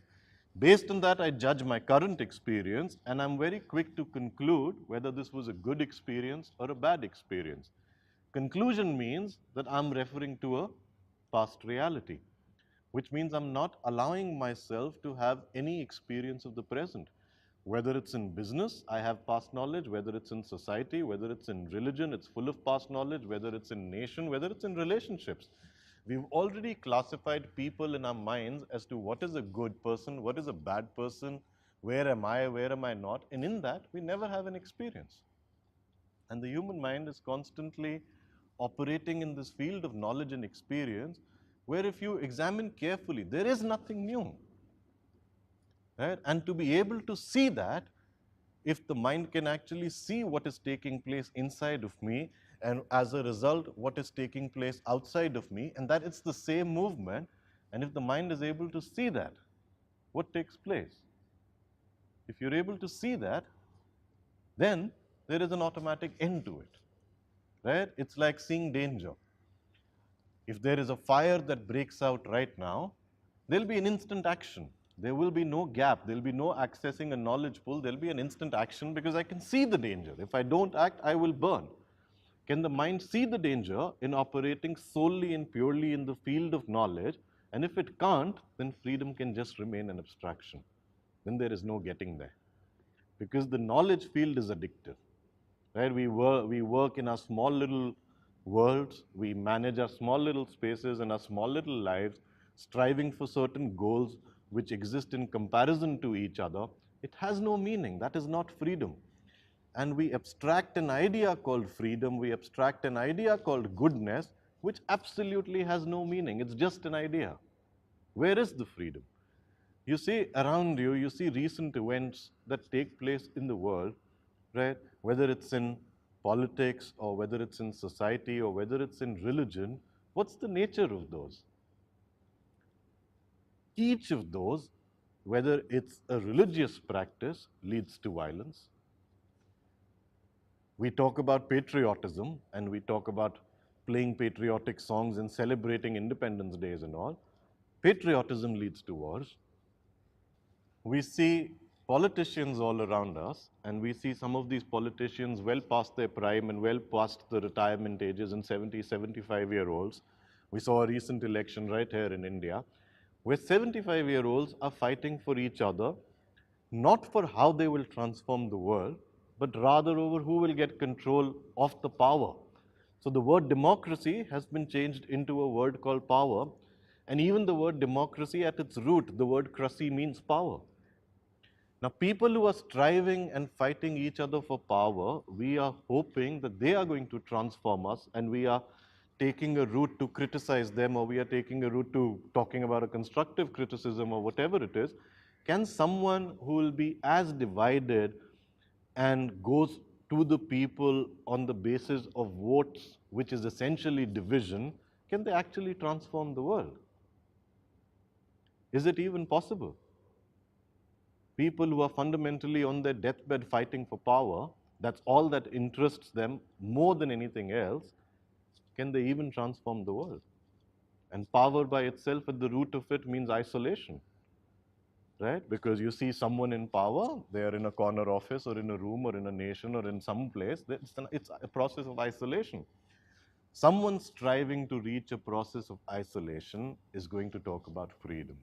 Based on that, I judge my current experience, and I'm very quick to conclude whether this was a good experience or a bad experience. Conclusion means that I'm referring to a past reality, which means I'm not allowing myself to have any experience of the present. Whether it's in business, I have past knowledge. Whether it's in society, whether it's in religion, it's full of past knowledge. Whether it's in nation, whether it's in relationships. We've already classified people in our minds as to what is a good person, what is a bad person, where am I not, and in that, we never have an experience. And the human mind is constantly operating in this field of knowledge and experience, where if you examine carefully, there is nothing new. Right? And to be able to see that, if the mind can actually see what is taking place inside of me, and as a result, what is taking place outside of me, and that it's the same movement, and if the mind is able to see that, what takes place? If you're able to see that, then there is an automatic end to it. Right? It's like seeing danger. If there is a fire that breaks out right now, there'll be an instant action. There will be no gap. There'll be no accessing a knowledge pool. There'll be an instant action because I can see the danger. If I don't act, I will burn. Can the mind see the danger in operating solely and purely in the field of knowledge? And if it can't, then freedom can just remain an abstraction. Then there is no getting there. Because the knowledge field is addictive. Right? We work in our small little worlds, we manage our small little spaces and our small little lives, striving for certain goals which exist in comparison to each other. It has no meaning. That is not freedom. And we abstract an idea called freedom, we abstract an idea called goodness, which absolutely has no meaning. It's just an idea. Where is the freedom? You see around you, you see recent events that take place in the world, right? Whether it's in politics or whether it's in society or whether it's in religion, what's the nature of those? Each of those, whether it's a religious practice, leads to violence. We talk about patriotism and we talk about playing patriotic songs and celebrating Independence Days and all. Patriotism leads to wars. We see politicians all around us, and we see some of these politicians well past their prime and well past the retirement ages and 70, 75-year-olds. We saw a recent election right here in India, where 75-year-olds are fighting for each other, not for how they will transform the world, but rather over who will get control of the power. So the word democracy has been changed into a word called power, and even the word democracy at its root, the word krasi means power. Now, people who are striving and fighting each other for power, we are hoping that they are going to transform us, and we are taking a route to criticize them, or we are taking a route to talking about a constructive criticism or whatever it is. Can someone who will be as divided and goes to the people on the basis of votes, which is essentially division, can they actually transform the world? Is it even possible? People who are fundamentally on their deathbed fighting for power, that's all that interests them more than anything else, can they even transform the world? And power by itself at the root of it means isolation, right? Because you see someone in power, they're in a corner office or in a room or in a nation or in some place, it's a process of isolation. Someone striving to reach a process of isolation is going to talk about freedom.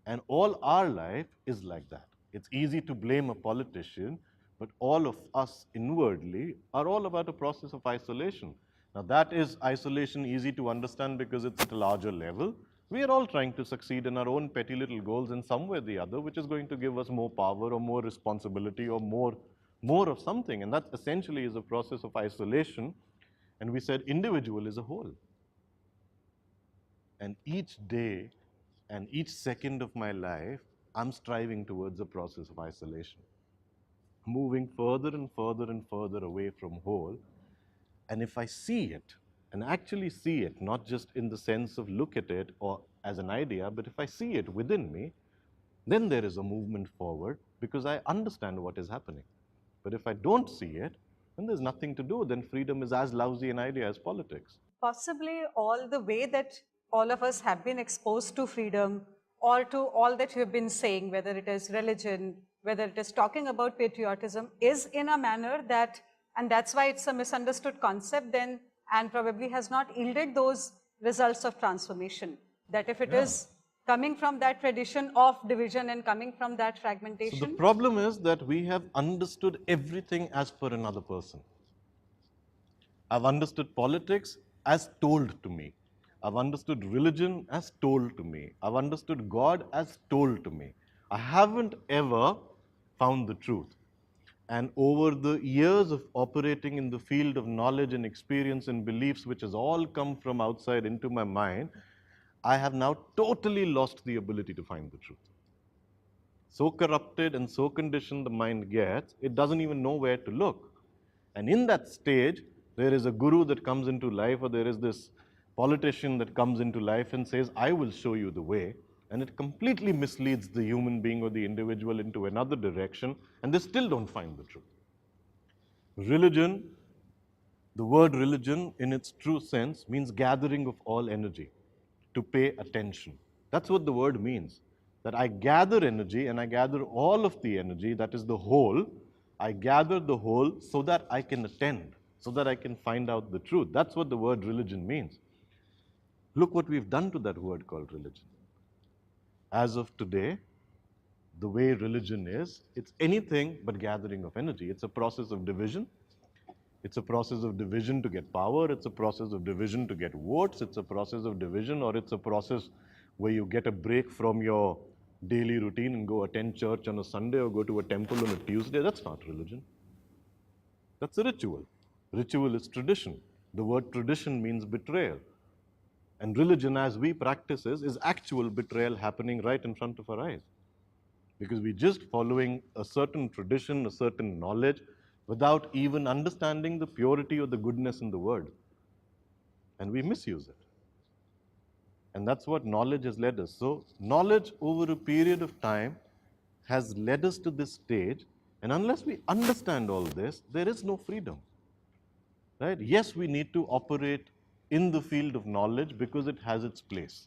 And all our life is like that. It's easy to blame a politician, but all of us inwardly are all about a process of isolation. Now, that is isolation easy to understand because it's at a larger level. We are all trying to succeed in our own petty little goals in some way or the other, which is going to give us more power or more responsibility or more of something. And that essentially is a process of isolation. And we said individual is a whole. And each day and each second of my life, I'm striving towards a process of isolation, moving further and further and further away from whole. And if I see it, and actually see it, not just in the sense of look at it or as an idea, but if I see it within me, then there is a movement forward because I understand what is happening. But if I don't see it, then there's nothing to do. Then freedom is as lousy an idea as politics. Possibly all the way that all of us have been exposed to freedom or to all that you have been saying, whether it is religion, whether it is talking about patriotism, is in a manner that, and that's why it's a misunderstood concept then, and probably has not yielded those results of transformation. That if it is coming from that tradition of division and coming from that fragmentation. So the problem is that we have understood everything as per another person. I've understood politics as told to me. I've understood religion as told to me. I've understood God as told to me. I haven't ever found the truth. And over the years of operating in the field of knowledge and experience and beliefs, which has all come from outside into my mind, I have now totally lost the ability to find the truth. So corrupted and so conditioned the mind gets, it doesn't even know where to look. And in that stage, there is a guru that comes into life, or there is this politician that comes into life and says, I will show you the way. And it completely misleads the human being or the individual into another direction, and they still don't find the truth. Religion, the word religion in its true sense means gathering of all energy, to pay attention. That's what the word means. That I gather energy and I gather all of the energy, that is the whole. I gather the whole so that I can attend, so that I can find out the truth. That's what the word religion means. Look what we've done to that word called religion. As of today, the way religion is, it's anything but gathering of energy. It's a process of division. It's a process of division to get power. It's a process of division to get votes. It's a process of division, or it's a process where you get a break from your daily routine and go attend church on a Sunday or go to a temple on a Tuesday. That's not religion. That's a ritual. Ritual is tradition. The word tradition means betrayal. And religion, as we practice it, is actual betrayal happening right in front of our eyes. Because we're just following a certain tradition, a certain knowledge, without even understanding the purity or the goodness in the word. And we misuse it. And that's what knowledge has led us. So knowledge over a period of time has led us to this stage, and unless we understand all this, there is no freedom. Right? Yes, we need to operate in the field of knowledge because it has its place.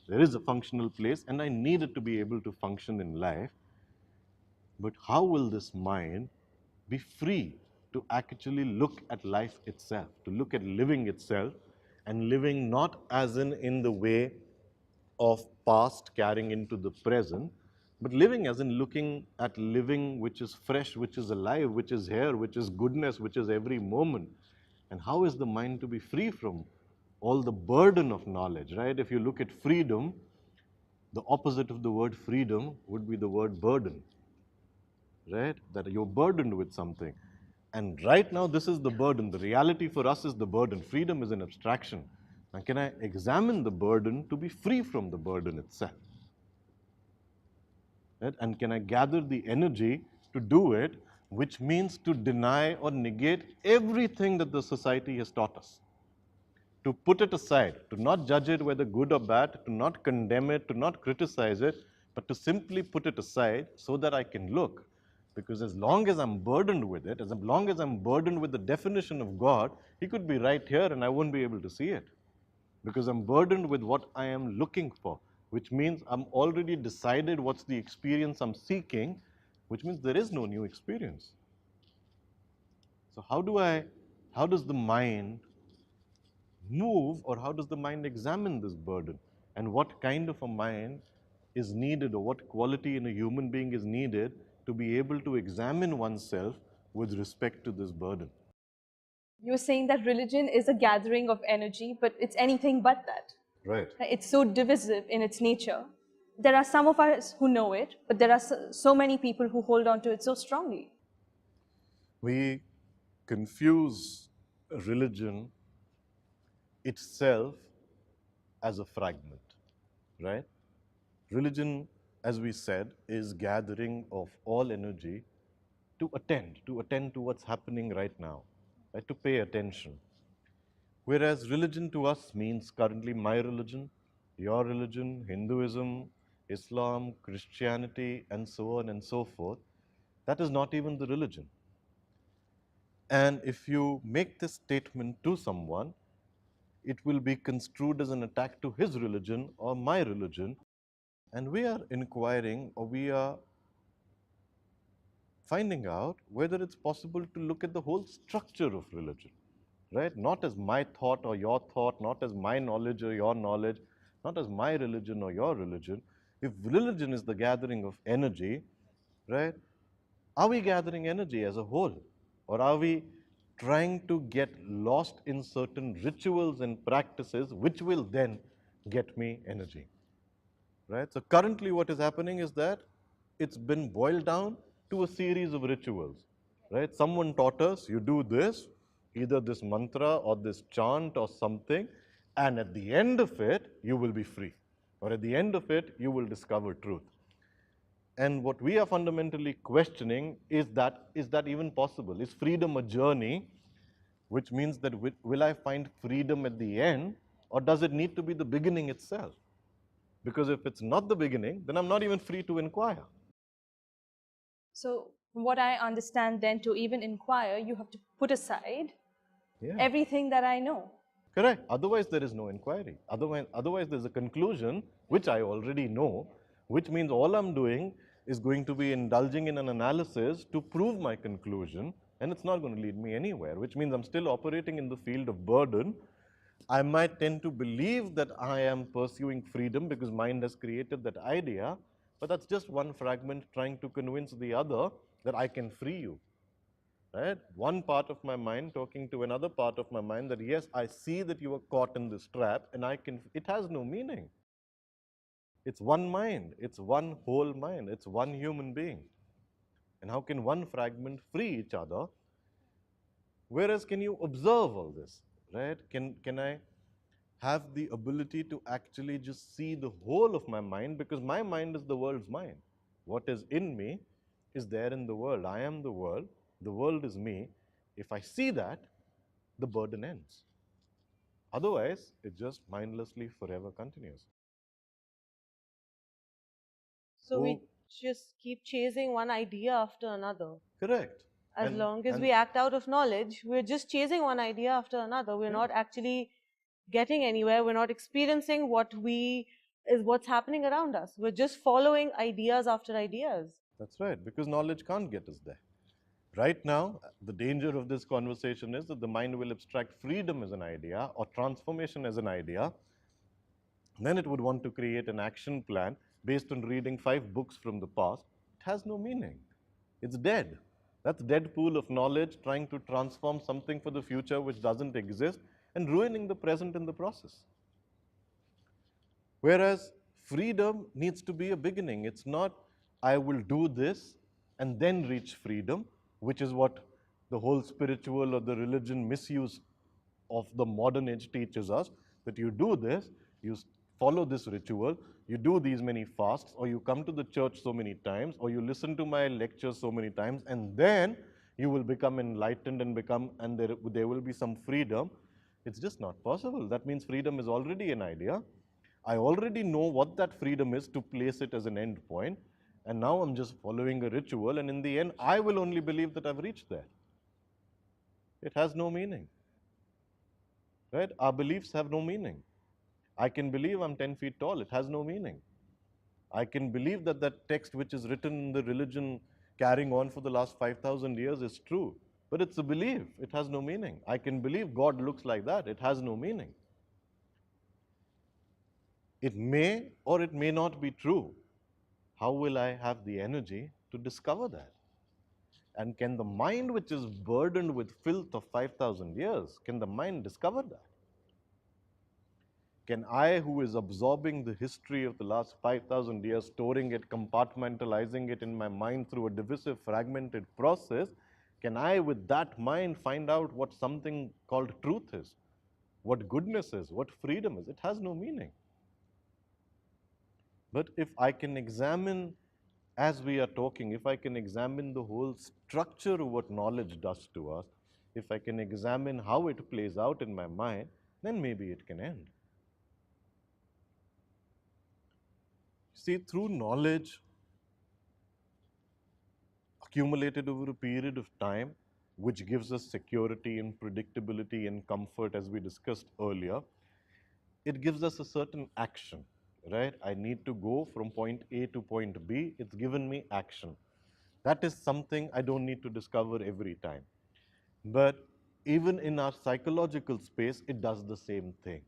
There is a functional place, and I need it to be able to function in life. But how will this mind be free to actually look at life itself, to look at living itself, and living not as in the way of past carrying into the present, but living as in looking at living which is fresh, which is alive, which is here, which is goodness, which is every moment. And how is the mind to be free from all the burden of knowledge, right? If you look at freedom, the opposite of the word freedom would be the word burden, right? That you're burdened with something. And right now, this is the burden. The reality for us is the burden. Freedom is an abstraction. Now, can I examine the burden to be free from the burden itself? Right? And can I gather the energy to do it which means to deny or negate everything that the society has taught us. To put it aside, to not judge it whether good or bad, to not condemn it, to not criticize it, but to simply put it aside so that I can look. Because as long as I'm burdened with it, as long as I'm burdened with the definition of God, He could be right here and I won't be able to see it. Because I'm burdened with what I am looking for, which means I'm already decided what's the experience I'm seeking, which means there is no new experience. So how does the mind move, or how does the mind examine this burden? And what kind of a mind is needed, or what quality in a human being is needed to be able to examine oneself with respect to this burden? You're saying that religion is a gathering of energy, but it's anything but that. Right. It's so divisive in its nature. There are some of us who know it, but there are so many people who hold on to it so strongly. We confuse religion itself as a fragment, right? Religion, as we said, is gathering of all energy to attend to what's happening right now, right? To pay attention. Whereas religion to us means currently my religion, your religion, Hinduism, Islam, Christianity, and so on and so forth. That is not even the religion. And if you make this statement to someone, it will be construed as an attack to his religion or my religion. And we are inquiring, or we are finding out whether it's possible to look at the whole structure of religion, right? Not as my thought or your thought, not as my knowledge or your knowledge, not as my religion or your religion. If religion is the gathering of energy, right, are we gathering energy as a whole? Or are we trying to get lost in certain rituals and practices which will then get me energy? Right? So currently what is happening is that it's been boiled down to a series of rituals, right? Someone taught us, you do this, either this mantra or this chant or something, and at the end of it, you will be free. Or at the end of it, you will discover truth. And what we are fundamentally questioning is that even possible? Is freedom a journey, which means that will I find freedom at the end, or does it need to be the beginning itself? Because if it's not the beginning, then I'm not even free to inquire. So, from what I understand, then to even inquire, you have to put aside everything that I know. Correct. Otherwise, there is no inquiry. Otherwise, there's a conclusion, which I already know, which means all I'm doing is going to be indulging in an analysis to prove my conclusion, and it's not going to lead me anywhere, which means I'm still operating in the field of burden. I might tend to believe that I am pursuing freedom because mind has created that idea, but that's just one fragment trying to convince the other that I can free you. Right? One part of my mind talking to another part of my mind that yes, I see that you are caught in this trap and it has no meaning. It's one mind, it's one whole mind, it's one human being. And how can one fragment free each other? Whereas can you observe all this, right? Can I have the ability to actually just see the whole of my mind, because my mind is the world's mind. What is in me is there in the world. I am the world is me. If I see that, the burden ends. Otherwise, it just mindlessly forever continues. So we just keep chasing one idea after another. Correct. As long as we act out of knowledge, we're just chasing one idea after another. We're not actually getting anywhere. We're not experiencing what's happening around us. We're just following ideas after ideas. That's right, because knowledge can't get us there. Right now, the danger of this conversation is that the mind will abstract freedom as an idea or transformation as an idea. Then it would want to create an action plan based on reading 5 books from the past. It has no meaning. It's dead. That's dead pool of knowledge trying to transform something for the future which doesn't exist and ruining the present in the process. Whereas freedom needs to be a beginning. It's not, I will do this and then reach freedom, which is what the whole spiritual or the religion misuse of the modern age teaches us, that you do this, you follow this ritual, you do these many fasts, or you come to the church so many times, or you listen to my lectures so many times, and then you will become enlightened and there will be some freedom. It's just not possible. That means freedom is already an idea. I already know what that freedom is to place it as an end point, and now I'm just following a ritual, and in the end, I will only believe that I've reached there. It has no meaning. Right? Our beliefs have no meaning. I can believe I'm 10 feet tall. It has no meaning. I can believe that that text which is written in the religion carrying on for the last 5,000 years is true. But it's a belief. It has no meaning. I can believe God looks like that. It has no meaning. It may or it may not be true. How will I have the energy to discover that? And can the mind which is burdened with filth of 5,000 years, can the mind discover that? Can I, who is absorbing the history of the last 5,000 years, storing it, compartmentalizing it in my mind through a divisive, fragmented process, can I, with that mind, find out what something called truth is, what goodness is, what freedom is? It has no meaning. But if I can examine, as we are talking, if I can examine the whole structure of what knowledge does to us, if I can examine how it plays out in my mind, then maybe it can end. See, through knowledge accumulated over a period of time, which gives us security and predictability and comfort, as we discussed earlier, it gives us a certain action, right? I need to go from point A to point B. It's given me action. That is something I don't need to discover every time. But even in our psychological space, it does the same thing.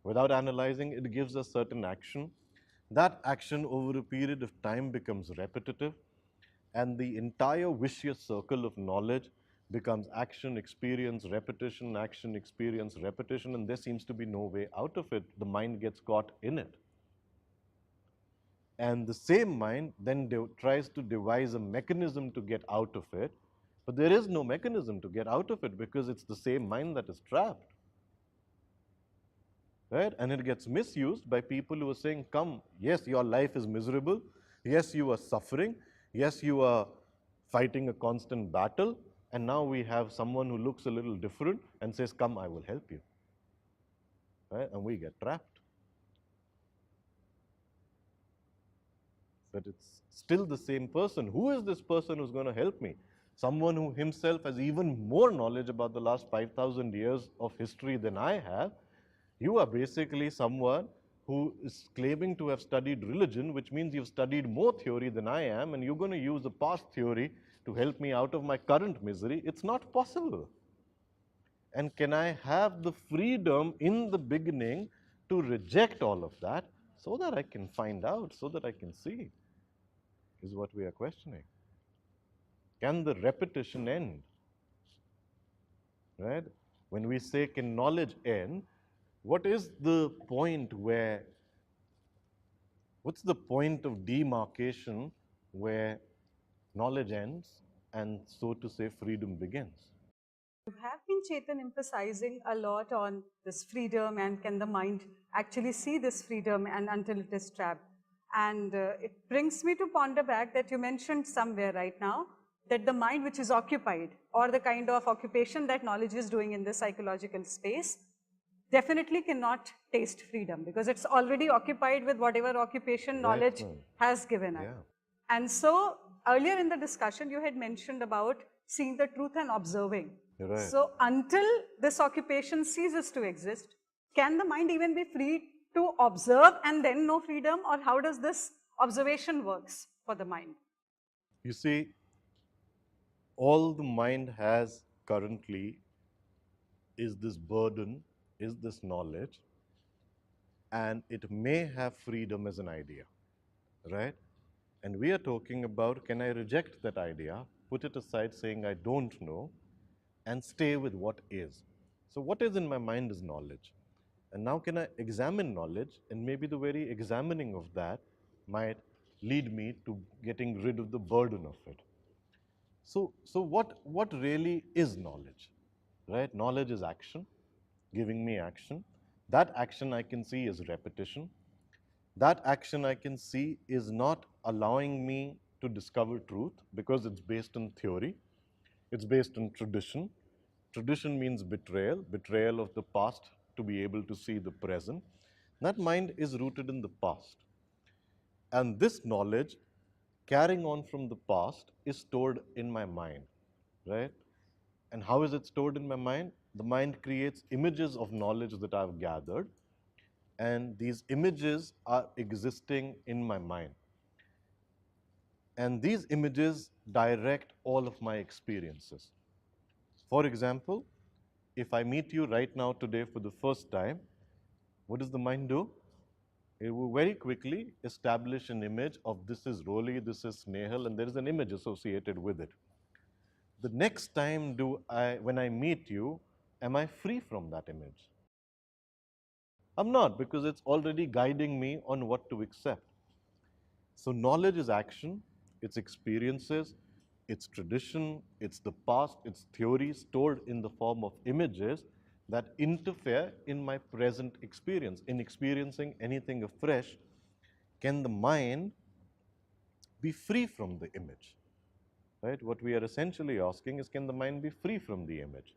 Without analyzing, it gives us certain action. That action over a period of time becomes repetitive, and the entire vicious circle of knowledge becomes action, experience, repetition, action, experience, repetition, and there seems to be no way out of it. The mind gets caught in it. And the same mind then tries to devise a mechanism to get out of it, but there is no mechanism to get out of it because it's the same mind that is trapped. Right? And it gets misused by people who are saying, come, yes, your life is miserable. Yes, you are suffering. Yes, you are fighting a constant battle. And now we have someone who looks a little different and says, come, I will help you. Right? And we get trapped. But it's still the same person. Who is this person who's going to help me? Someone who himself has even more knowledge about the last 5,000 years of history than I have. You are basically someone who is claiming to have studied religion, which means you've studied more theory than I am, and you're going to use the past theory to help me out of my current misery. It's not possible. And can I have the freedom in the beginning to reject all of that so that I can find out, so that I can see, is what we are questioning. Can the repetition end? Right? When we say, can knowledge end, what is the point where, what's the point of demarcation where knowledge ends and, so to say, freedom begins? You have been, Chetan, emphasizing a lot on this freedom and can the mind actually see this freedom and until it is trapped. And it brings me to ponder back that you mentioned somewhere right now that the mind which is occupied or the kind of occupation that knowledge is doing in the psychological space definitely cannot taste freedom because it's already occupied with whatever occupation knowledge has given it. And so earlier in the discussion, you had mentioned about seeing the truth and observing. Right. So until this occupation ceases to exist, can the mind even be free to observe and then know freedom, or how does this observation works for the mind? You see, all the mind has currently is this burden, is this knowledge, and it may have freedom as an idea, right? And we are talking about, can I reject that idea, put it aside saying I don't know, and stay with what is. So what is in my mind is knowledge. And now can I examine knowledge, and maybe the very examining of that might lead me to getting rid of the burden of it. So what really is knowledge, right? Knowledge is action, giving me action. That action I can see is repetition. That action I can see is not allowing me to discover truth because it's based on theory, it's based on tradition. Tradition means betrayal, betrayal of the past to be able to see the present. That mind is rooted in the past. And this knowledge, carrying on from the past, is stored in my mind, right? And how is it stored in my mind? The mind creates images of knowledge that I've gathered, and these images are existing in my mind. And these images direct all of my experiences. For example, if I meet you right now today for the first time, what does the mind do? It will very quickly establish an image of this is Roli, this is Snehal, and there is an image associated with it. The next time when I meet you, am I free from that image? I'm not, because it's already guiding me on what to accept. So knowledge is action, it's experiences, it's tradition, it's the past, it's theory stored in the form of images that interfere in my present experience. In experiencing anything afresh, can the mind be free from the image? Right? What we are essentially asking is, can the mind be free from the image?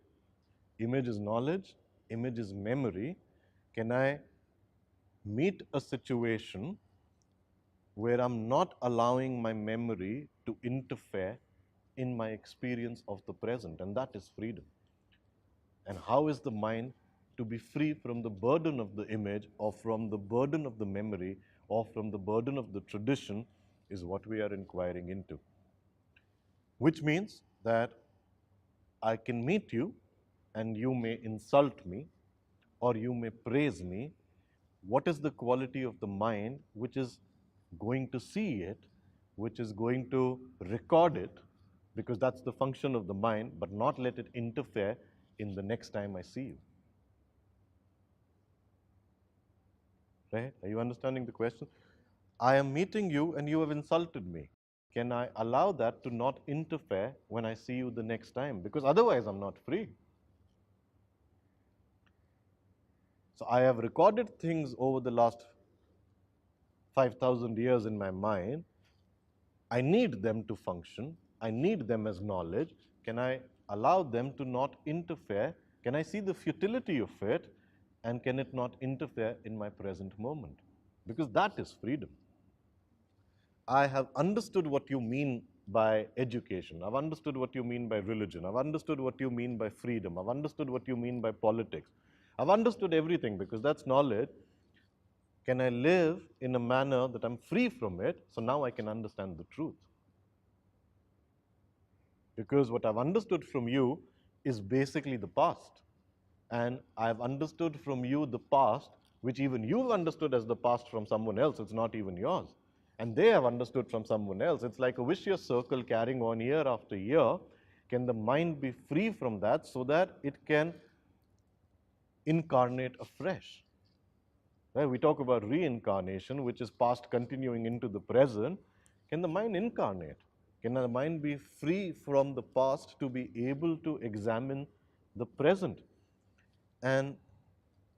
Image is knowledge, image is memory. Can I meet a situation where I'm not allowing my memory to interfere in my experience of the present? And that is freedom. And how is the mind to be free from the burden of the image, or from the burden of the memory, or from the burden of the tradition, is what we are inquiring into. Which means that I can meet you and you may insult me or you may praise me. What is the quality of the mind which is going to see it, which is going to record it, because that's the function of the mind, but not let it interfere in the next time I see you? Right? Are you understanding the question? I am meeting you and you have insulted me. Can I allow that to not interfere when I see you the next time? Because otherwise I'm not free. So I have recorded things over the last 5,000 years in my mind. I need them to function. I need them as knowledge. Can I allow them to not interfere? Can I see the futility of it? And can it not interfere in my present moment? Because that is freedom. I have understood what you mean by education. I've understood what you mean by religion. I've understood what you mean by freedom. I've understood what you mean by politics. I've understood everything because that's knowledge. Can I live in a manner that I'm free from it, so now I can understand the truth? Because what I've understood from you is basically the past. And I've understood from you the past, which even you've understood as the past from someone else. It's not even yours. And they have understood from someone else. It's like a vicious circle carrying on year after year. Can the mind be free from that so that it can incarnate afresh? Right? We talk about reincarnation, which is past continuing into the present. Can the mind incarnate? Can the mind be free from the past to be able to examine the present? And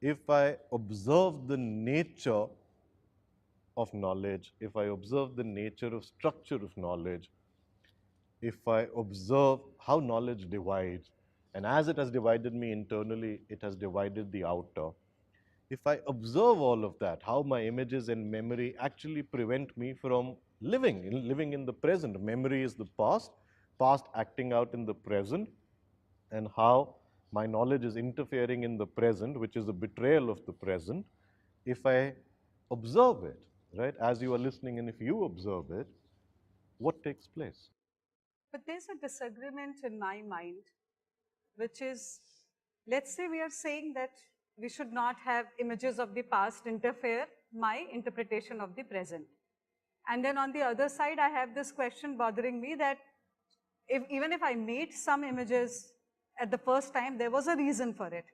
if I observe the nature of knowledge, if I observe the nature of structure of knowledge, if I observe how knowledge divides, and as it has divided me internally, it has divided the outer. If I observe all of that, how my images and memory actually prevent me from living in the present. Memory is the past acting out in the present, and how my knowledge is interfering in the present, which is a betrayal of the present. If I observe it, right, as you are listening, and if you observe it, what takes place? But there's a disagreement in my mind, which is, let's say we are saying that we should not have images of the past interfere my interpretation of the present. And then on the other side, I have this question bothering me that even if I made some images at the first time, there was a reason for it.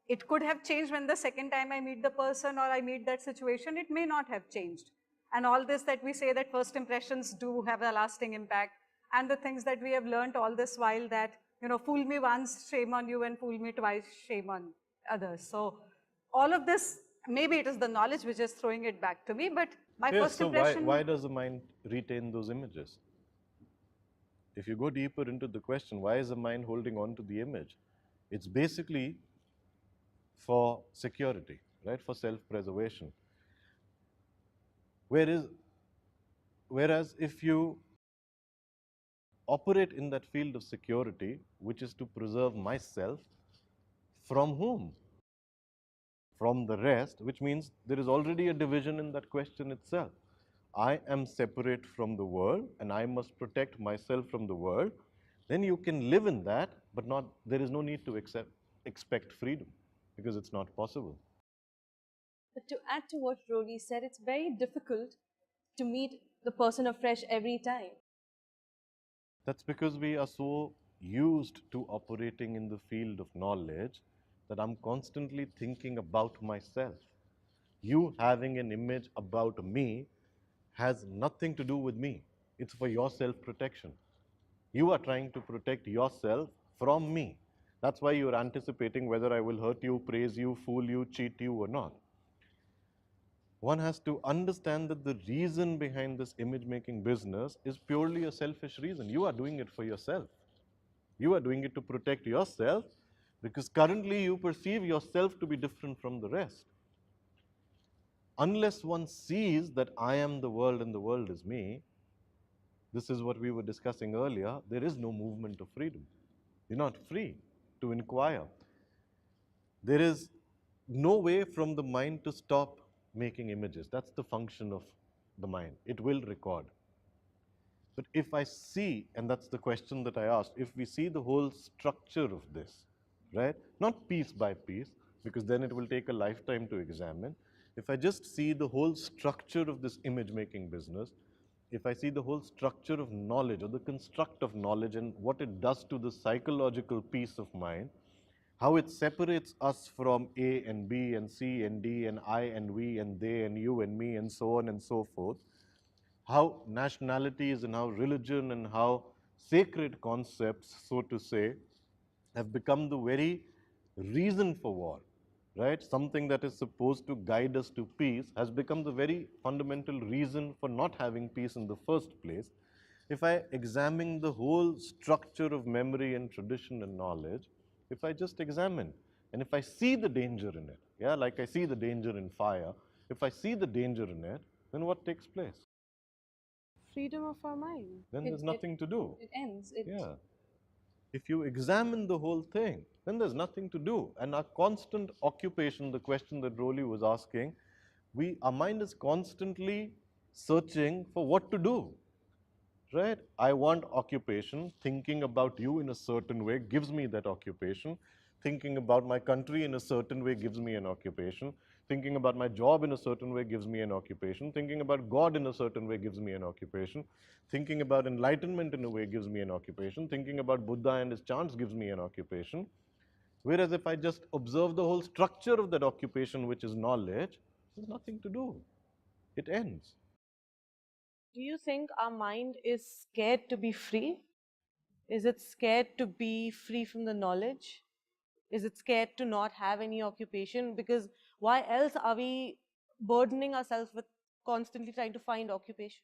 It could have changed when the second time I meet the person or I meet that situation, it may not have changed. And all this that we say that first impressions do have a lasting impact, and the things that we have learned all this while that, fool me once, shame on you, and fool me twice, shame on others. So all of this maybe it is the knowledge which is throwing it back to me, but my Yes, first so impression. why does the mind retain those images? If you go deeper into the question, why is the mind holding on to the image? It's basically for security, right? For self-preservation. Whereas if you operate in that field of security, which is to preserve myself, from whom? From the rest, which means there is already a division in that question itself. I am separate from the world and I must protect myself from the world. Then you can live in that, but not, there is no need to expect freedom because it's not possible. But to add to what Roli said, it's very difficult to meet the person afresh every time. That's because we are so used to operating in the field of knowledge that I'm constantly thinking about myself. You having an image about me has nothing to do with me. It's for your self-protection. You are trying to protect yourself from me. That's why you're anticipating whether I will hurt you, praise you, fool you, cheat you or not. One has to understand that the reason behind this image-making business is purely a selfish reason. You are doing it for yourself. You are doing it to protect yourself because currently you perceive yourself to be different from the rest. Unless one sees that I am the world and the world is me, this is what we were discussing earlier, there is no movement of freedom. You're not free to inquire. There is no way from the mind to stop making images. That's the function of the mind. It will record. But if I see, and that's the question that I asked, if we see the whole structure of this, right? Not piece by piece, because then it will take a lifetime to examine. If I just see the whole structure of this image-making business, if I see the whole structure of knowledge or the construct of knowledge and what it does to the psychological peace of mind, how it separates us from A and B and C and D and I and we and they and you and me and so on and so forth, how nationalities and how religion and how sacred concepts, so to say, have become the very reason for war, right? Something that is supposed to guide us to peace has become the very fundamental reason for not having peace in the first place. If I examine the whole structure of memory and tradition and knowledge, if I just examine, and if I see the danger in it, yeah, like I see the danger in fire, if I see the danger in it, then what takes place? Freedom of our mind. Then there's nothing to do. It ends. Yeah. If you examine the whole thing, then there's nothing to do. And our constant occupation, the question that Roli was asking, our mind is constantly searching for what to do, right? I want occupation. Thinking about you in a certain way gives me that occupation. Thinking about my country in a certain way gives me an occupation. Thinking about my job in a certain way gives me an occupation. Thinking about God in a certain way gives me an occupation. Thinking about enlightenment in a way gives me an occupation. Thinking about Buddha and his chants gives me an occupation. Whereas if I just observe the whole structure of that occupation, which is knowledge, there's nothing to do. It ends. Do you think our mind is scared to be free? Is it scared to be free from the knowledge? Is it scared to not have any occupation? Because why else are we burdening ourselves with constantly trying to find occupation?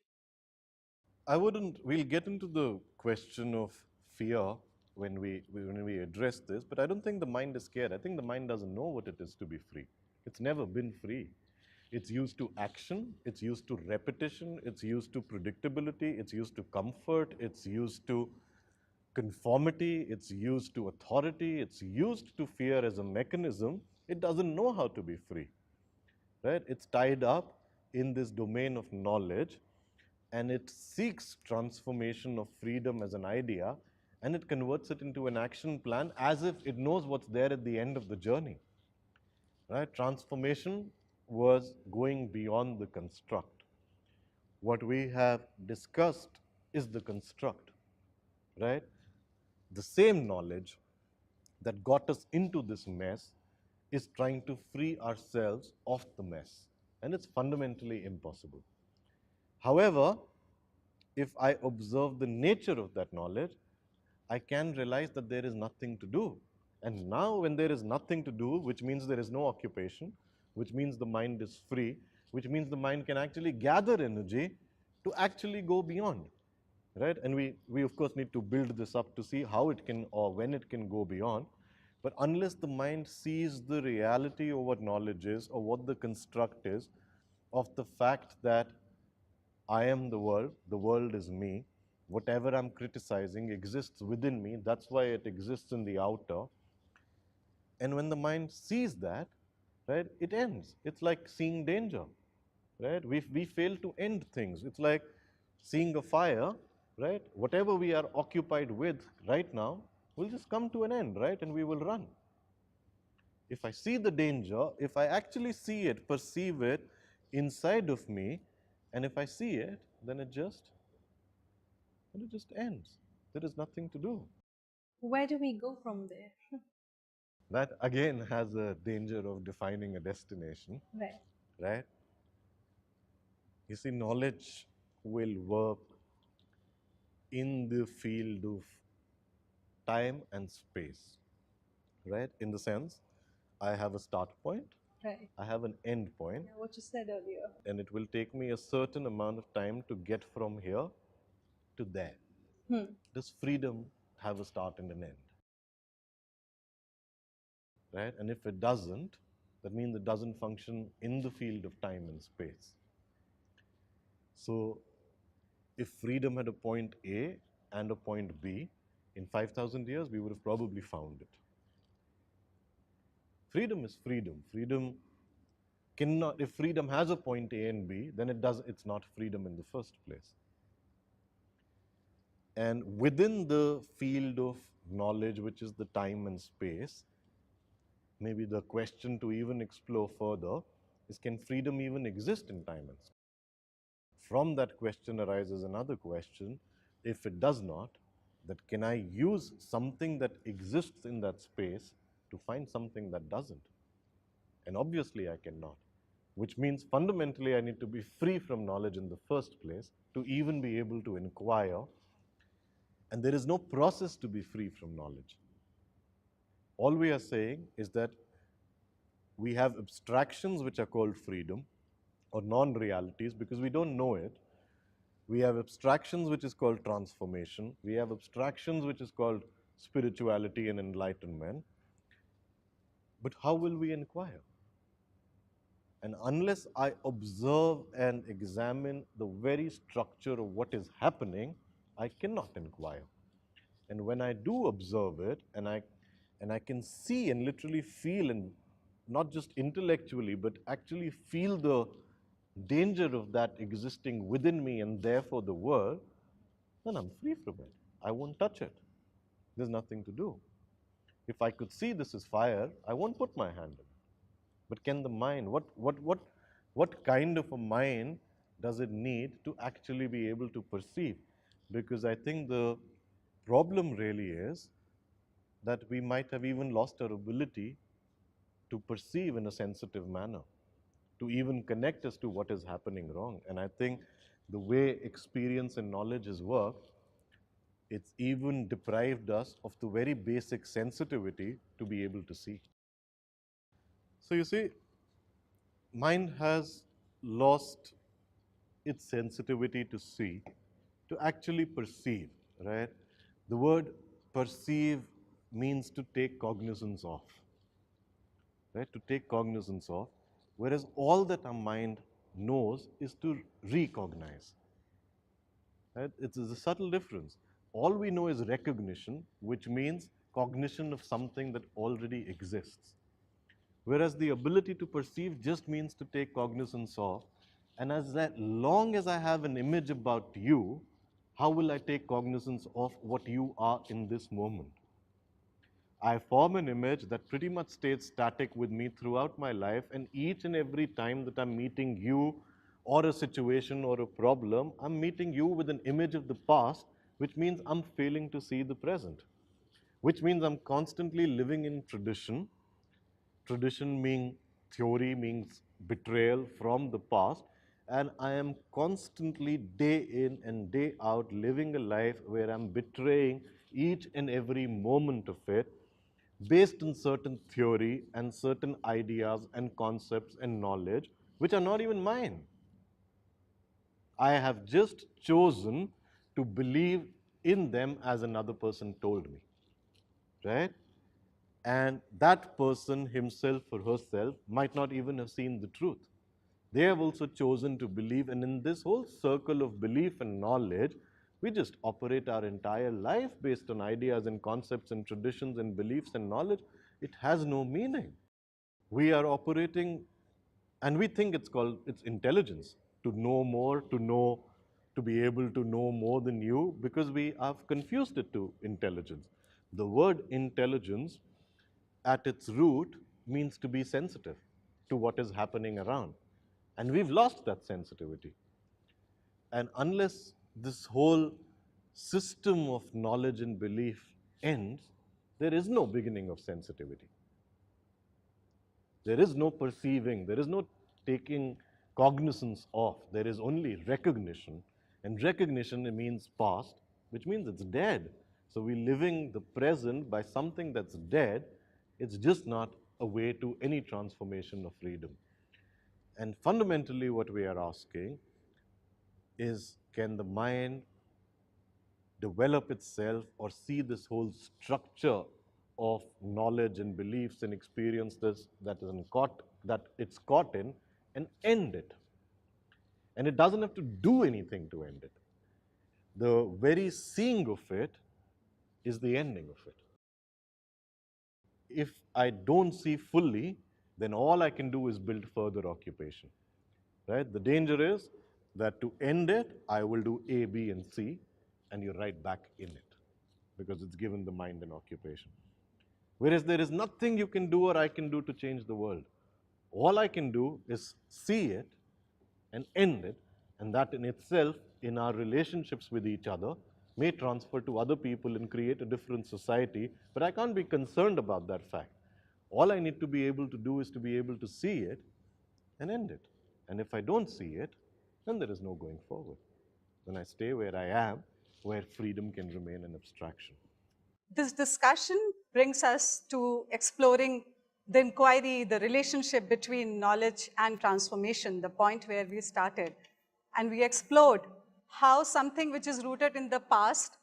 We'll get into the question of fear when we address this, but I don't think the mind is scared. I think the mind doesn't know what it is to be free. It's never been free. It's used to action, it's used to repetition, it's used to predictability, it's used to comfort, it's used to conformity, it's used to authority, it's used to fear as a mechanism. It doesn't know how to be free, right? It's tied up in this domain of knowledge and it seeks transformation of freedom as an idea and it converts it into an action plan as if it knows what's there at the end of the journey, right? Transformation was going beyond the construct. What we have discussed is the construct, right? The same knowledge that got us into this mess is trying to free ourselves of the mess. And it's fundamentally impossible. However, if I observe the nature of that knowledge, I can realize that there is nothing to do. And now when there is nothing to do, which means there is no occupation, which means the mind is free, which means the mind can actually gather energy to actually go beyond, right? And we of course need to build this up to see how it can or when it can go beyond. But unless the mind sees the reality of what knowledge is or what the construct is of the fact that I am the world is me, whatever I'm criticizing exists within me, that's why it exists in the outer. And when the mind sees that, right, it ends. It's like seeing danger, right? We fail to end things. It's like seeing a fire, right? Whatever we are occupied with right now will just come to an end, right? And we will run. If I see the danger, if I actually see it, perceive it inside of me, and if I see it, then it just ends. There is nothing to do. Where do we go from there? That again has a danger of defining a destination, Right. right? You see, knowledge will work in the field of time and space, right? In the sense, I have a start point, Right. I have an end point, Yeah, what you said earlier. and it will take me a certain amount of time to get from here to there. Does freedom have a start and an end? Right? And if it doesn't, that means it doesn't function in the field of time and space. So, if freedom had a point A and a point B, in 5,000 years, we would have probably found it. Freedom is freedom. Freedom cannot, if freedom has a point A and B, then it's not freedom in the first place. And within the field of knowledge, which is the time and space, maybe the question to even explore further is, can freedom even exist in time and space? From that question arises another question: if it does not, that can I use something that exists in that space to find something that doesn't? And obviously I cannot, which means fundamentally I need to be free from knowledge in the first place to even be able to inquire. And there is no process to be free from knowledge. All we are saying is that we have abstractions which are called freedom or non-realities because we don't know it. We have abstractions which is called transformation. We have abstractions which is called spirituality and enlightenment. But how will we inquire? And unless I observe and examine the very structure of what is happening, I cannot inquire. And when I do observe it, and I can see and literally feel, and not just intellectually, but actually feel the danger of that existing within me and therefore the world, then I'm free from it. I won't touch it. There's nothing to do. If I could see this is fire, I won't put my hand in it. But can the mind, what kind of a mind does it need to actually be able to perceive? Because I think the problem really is that we might have even lost our ability to perceive in a sensitive manner, to even connect as to what is happening wrong. And I think the way experience and knowledge has worked, it's even deprived us of the very basic sensitivity to be able to see. So you see, mind has lost its sensitivity to see, to actually perceive, right? The word perceive means to take cognizance of, right? To take cognizance of, whereas all that our mind knows is to recognize. Right? It's a subtle difference. All we know is recognition, which means cognition of something that already exists. Whereas the ability to perceive just means to take cognizance of. And long as I have an image about you, how will I take cognizance of what you are in this moment? I form an image that pretty much stays static with me throughout my life, and each and every time that I'm meeting you or a situation or a problem, I'm meeting you with an image of the past, which means I'm failing to see the present, which means I'm constantly living in tradition. Tradition means theory, means betrayal from the past, and I am constantly day in and day out living a life where I'm betraying each and every moment of it, based on certain theory and certain ideas and concepts and knowledge which are not even mine. I have just chosen to believe in them as another person told me, right? And that person himself or herself might not even have seen the truth. They have also chosen to believe, and in this whole circle of belief and knowledge, we just operate our entire life based on ideas and concepts and traditions and beliefs and knowledge. It has no meaning. We are operating, and we think it's intelligence to know more, to be able to know more than you, because we have confused it to intelligence. The word intelligence at its root means to be sensitive to what is happening around. And we've lost that sensitivity. And unless this whole system of knowledge and belief ends, there is no beginning of sensitivity. There is no perceiving, there is no taking cognizance of, there is only recognition. And recognition, it means past, which means it's dead. So we're living the present by something that's dead. It's just not a way to any transformation of freedom. And fundamentally, what we are asking is, can the mind develop itself or see this whole structure of knowledge and beliefs and experiences that it's caught in, and end it? And it doesn't have to do anything to end it. The very seeing of it is the ending of it. If I don't see fully, then all I can do is build further occupation. Right? The danger is that to end it, I will do A, B, and C, and you're right back in it, because it's given the mind an occupation. Whereas there is nothing you can do or I can do to change the world. All I can do is see it and end it, and that in itself, in our relationships with each other, may transfer to other people and create a different society, but I can't be concerned about that fact. All I need to be able to do is to be able to see it and end it. And if I don't see it, then there is no going forward. Then I stay where I am, where freedom can remain an abstraction. This discussion brings us to exploring the inquiry, the relationship between knowledge and transformation, the point where we started. And we explored how something which is rooted in the past,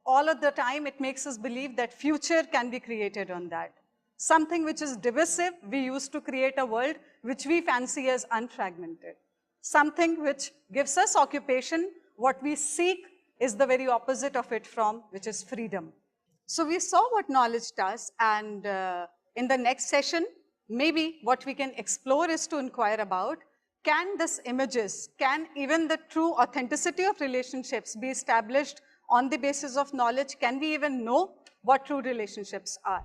all of the time it makes us believe that future can be created on that. Something which is divisive, we use to create a world which we fancy as unfragmented. Something which gives us occupation, what we seek is the very opposite of it from, which is freedom. So we saw what knowledge does, and in the next session, maybe what we can explore is to inquire about, can these images, can even the true authenticity of relationships be established on the basis of knowledge? Can we even know what true relationships are?